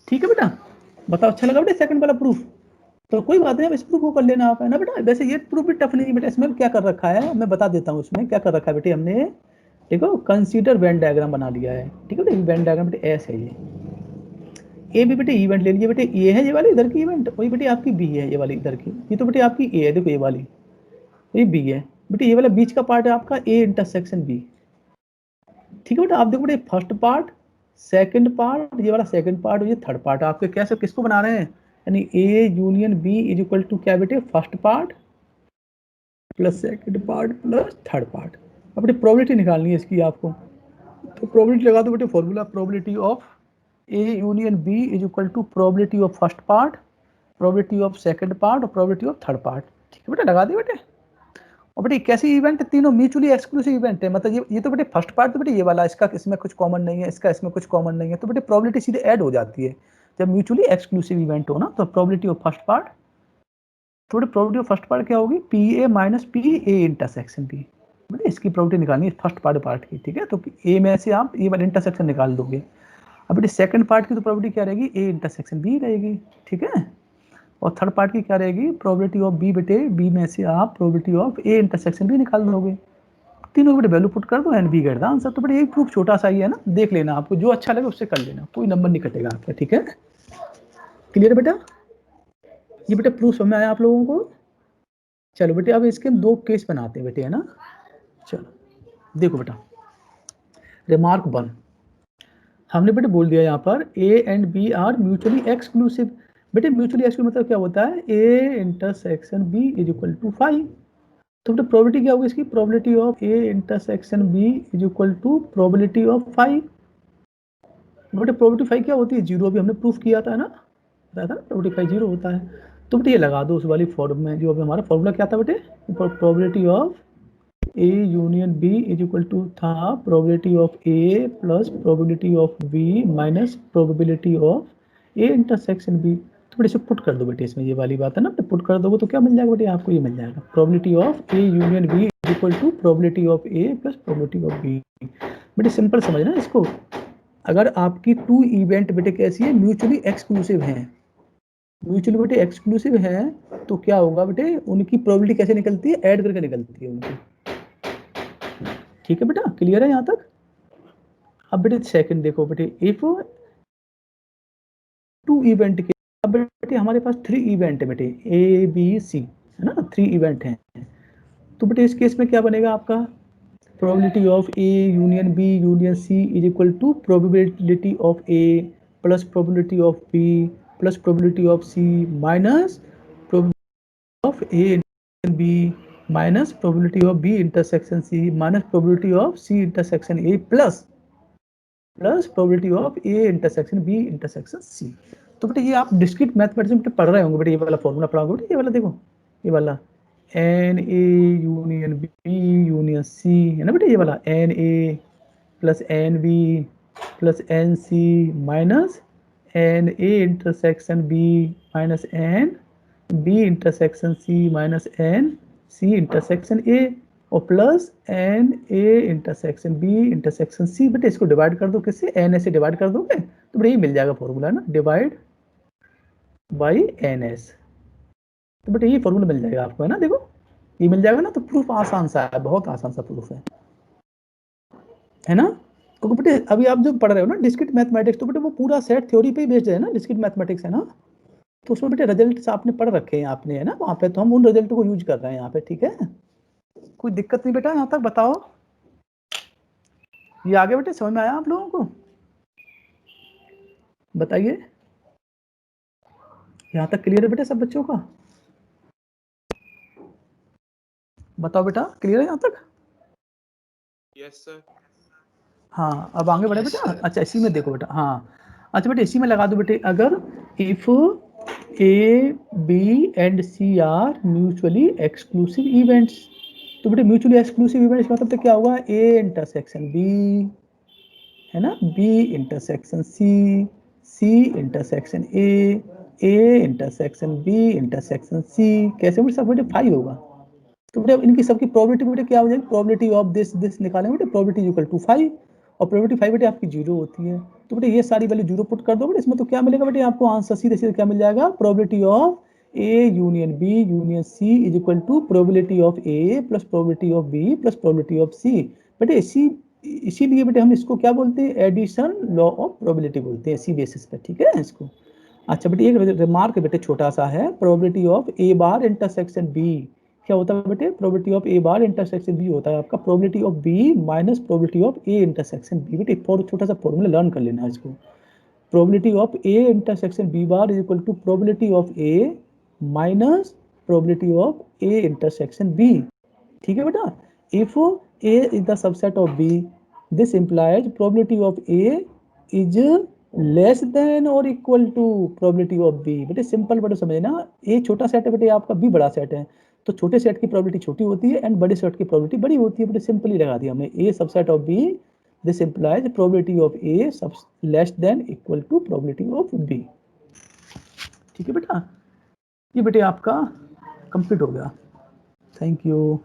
ठीक है बेटा, बताओ अच्छा लगा बेटे सेकंड वाला प्रूफ? तो कोई बात नहीं, अब इस प्रूफ को कर लेना आप, है ना बेटा। वैसे ये प्रूफ भी टफ नहीं बेटा, इसमें क्या कर रखा है मैं बता देता हूँ। इसमें क्या कर रखा है बेटे हमने, देखो कंसीडर वेन डायग्राम बना लिया है। ठीक है बेटे, वेन डायग्राम बेटे एस है ये, ए भी बेटे इवेंट ले लीजिए बेटे, ए है ये वाली इधर की इवेंट, वही बेटे आपकी बी है ये वाली इधर की। ये तो बेटे आपकी ए है, देखो ये वाली, ये बी है बेटे, ये वाला बीच का पार्ट है आपका ए इंटरसेक्शन बी। ठीक है बेटा, आप देखो बेटे फर्स्ट पार्ट, सेकंड पार्ट, ये वाला सेकंड पार्ट, ये थर्ड पार्ट, आपके कैसे किसको बना रहे हैं, यानी A union B is equal to क्या बेटे, first part plus second part plus third part. अब बेटे प्रोबेबिलिटी निकालनी है इसकी आपको, तो प्रोबेबिलिटी लगा दो बेटे, formula probability of A union B is equal to probability of first part, probability of second part और प्रोबेबिलिटी ऑफ थर्ड पार्ट। ठीक है बेटा, लगा दिए बेटे। और बेटे कैसी इवेंट है, तीनों म्यूचुअली एक्सक्लूसिव इवेंट है, मतलब ये तो बेटे फर्स्ट पार्ट तो बेटे ये वाला, इसका इसमें कुछ कॉमन नहीं है, इसका इसमें कुछ कॉमन नहीं है, तो बेटे प्रोबेबिलिटी सीधे ऐड हो जाती है जब म्यूचुअली एक्सक्लूसिव इवेंट हो ना। तो प्रोबेबिलिटी ऑफ फर्स्ट पार्ट, तो बेटे प्रोबेबिलिटी ऑफ फर्स्ट पार्ट क्या होगी, P A minus P A intersection B. बेटे इसकी प्रोबेबिलिटी निकालनी है फर्स्ट पार्ट की। ठीक है, तो ए में से आप ये वाला इंटरसेक्शन निकाल दोगे। अब बेटे सेकंड पार्ट की तो प्रोबेबिलिटी क्या रहेगी, ए इंटरसेक्शन बी रहेगी। ठीक है, और थर्ड पार्ट की क्या रहेगी, प्रोबेबिलिटी ऑफ बी, बेटे बी में से आप probability of A intersection B निकाल दोगे। तीनों बेटे वैल्यू पुट कर दो and be get the answer. तो बेटे ये प्रूफ छोटा सा ही है ना, देख लेना, आपको जो अच्छा लगे उससे कर लेना, कोई नंबर नहीं कटेगा आपका। ठीक है, क्लियर बेटा? ये बेटे प्रूफ समझ में आया आप लोगों को? चलो बेटे अब इसके 2 केस बनाते हैं बेटे, है ना। चलो देखो बेटा, रिमार्क 1 हमने बेटे बोल दिया यहाँ पर A and B are mutually exclusive. बेटे म्यूचुअली एक्सक्लूसिव मतलब क्या होता है, A intersection B is equal to 5। तो बेटे प्रोबेबिलिटी क्या होगी इसकी, probability of A intersection B is equal to probability of 5। बेटे प्रोबेबिलिटी 5 क्या होती है, 0 भी हमने प्रूफ किया था ना, बताया था ना, प्रोबेबिलिटी 5 0 होता है। तो बेटे ये लगा दो उस वाली फॉर्म में, जो अभी हमारा फॉर्मूला क्या था बेटे, probability of A union B is equal to था probability of A plus probability of B minus probability of A intersection B. तो बेटे इसे पुट कर दो बेटे, इसमें ये वाली बात है ना, पुट कर दोगे तो क्या मिल जाएगा बेटे आपको, ये मिल जाएगा probability of A union B is equal to probability of A plus probability of B. बेटे सिंपल समझना इसको, अगर आपकी 2 इवेंट बेटे कैसी है, म्यूचुअली एक्सक्लूसिव हैं, म्यूचुअली बेटे एक्सक्लूसिव है तो क्या होगा बेटे, उनकी प्रोबेबिलिटी कैसे निकलती है, ऐड करके निकलती है उनकी। ठीक है बेटा, क्लियर है यहाँ तक। अब बेटे सेकंड देखो बेटे, इफ 2 इवेंट के, अब बेटे हमारे पास 3 इवेंट है बेटे, ए बी सी, है ना, 3 इवेंट हैं। तो बेटे इस केस में क्या बनेगा आपका, probability of A union B union C is equal to probability of A plus probability of B plus probability of C minus probability of A intersection B minus probability of B intersection C minus probability of C intersection A plus probability of A intersection B intersection C. तो बेटे ये आप discrete mathematics में पढ़ रहे होंगे बेटे, ये वाला फॉर्मूला पढ़ा होगा बेटे, ये वाला देखो, ये वाला n A union B union C है ना बेटे, ये वाला n A plus N B plus n C minus N A intersection B minus n B intersection C minus n C intersection A और plus n A intersection B intersection C. बेटे इसको divide कर दो किससे, N S से divide कर दोगे तो बेटे ये मिल जाएगा फॉर्मूला ना, डिवाइड बाई एन एस। तो बेटे ये फॉर्मूला मिल जाएगा आपको, है ना, देखो ये मिल जाएगा ना। तो प्रूफ आसान सा है, बहुत आसान सा प्रूफ है ना। क्योंकि बेटे अभी आप जो पढ़ रहे हो ना डिस्क्रीट मैथमेटिक्स, तो बेटे वो पूरा सेट थ्योरी पे ही बेस्ड है ना, डिस्क्रीट मैथमेटिक्स है ना। तो उसमें बेटे रिजल्ट आपने पढ़ रखे हैं आपने, है ना, वहाँ पे। तो हम उन रिजल्ट को यूज कर रहे हैं यहाँ पे, ठीक है। कोई दिक्कत नहीं बेटा यहाँ तक, बताओ ये आगे बेटे समझ में आया आप लोगों को, बताइए। यहाँ तक क्लियर है बेटा सब बच्चों का, बताओ बेटा क्लियर है यहाँ तक।
Yes sir.
हाँ अब आगे बढ़े बेटा। अच्छा इसी में देखो बेटा, हाँ अच्छा बेटा इसी में लगा दो बेटे, अगर if A B and C are mutually exclusive events. तो बेटे म्यूचुअली एक्सक्लूसिव इवेंट्स मतलब तो क्या हुआ, ए इंटरसेक्शन बी है ना, B intersection C, C intersection A intersection B intersection C. कैसे बेटे सब बेटे 5 होगा। तो बेटे इनकी सबकी प्रोबेबिलिटी बेटे क्या हो जाएगी, प्रोबेबिलिटी ऑफ दिस निकालेंगे बेटे, प्रोबेबिलिटी इक्वल टू 5 और प्रोबेबिलिटी 5 बेटे आपकी 0 होती है। तो बेटे ये सारी वैल्यू 0 पुट कर दो बेटे, इसमें तो क्या मिलेगा बेटे आपको आंसर सीधे सीधे क्या मिल जाएगा, probability of A union B union C is equal to probability of A plus probability of B plus probability of C. बेटे इसीलिए बेटे हम इसको क्या बोलते हैं, एडिशन लॉ ऑफ प्रोबेबिलिटी बोलते हैं, इसी बेसिस पे, ठीक है इसको। अच्छा बेटे एक रिमार्क बेटे छोटा सा है, probability of A bar intersection B क्या होता है बेटे, probability of A bar intersection B होता है आपका probability of B minus probability of A intersection B. बेटे छोटा सा फॉर्मूला लर्न कर लेना इसको, probability of A intersection B bar is equal to probability of A minus probability of A intersection B. ठीक है बेटा, if A is the subset of B this implies probability of A is less than और equal to probability of B. बेटे simple बेटे समझना, ए छोटा set है बेटे आपका, बी बड़ा सेट है, तो छोटे सेट की प्रोबेबिलिटी छोटी होती है एंड बड़े सेट की प्रोबेबिलिटी बड़ी होती है। बेटे सिंपली लगा दिया हमने, A subset of B this implies probability of A less than equal to probability of B. ठीक है बेटा, ये बेटे आपका कंप्लीट हो गया। Thank you.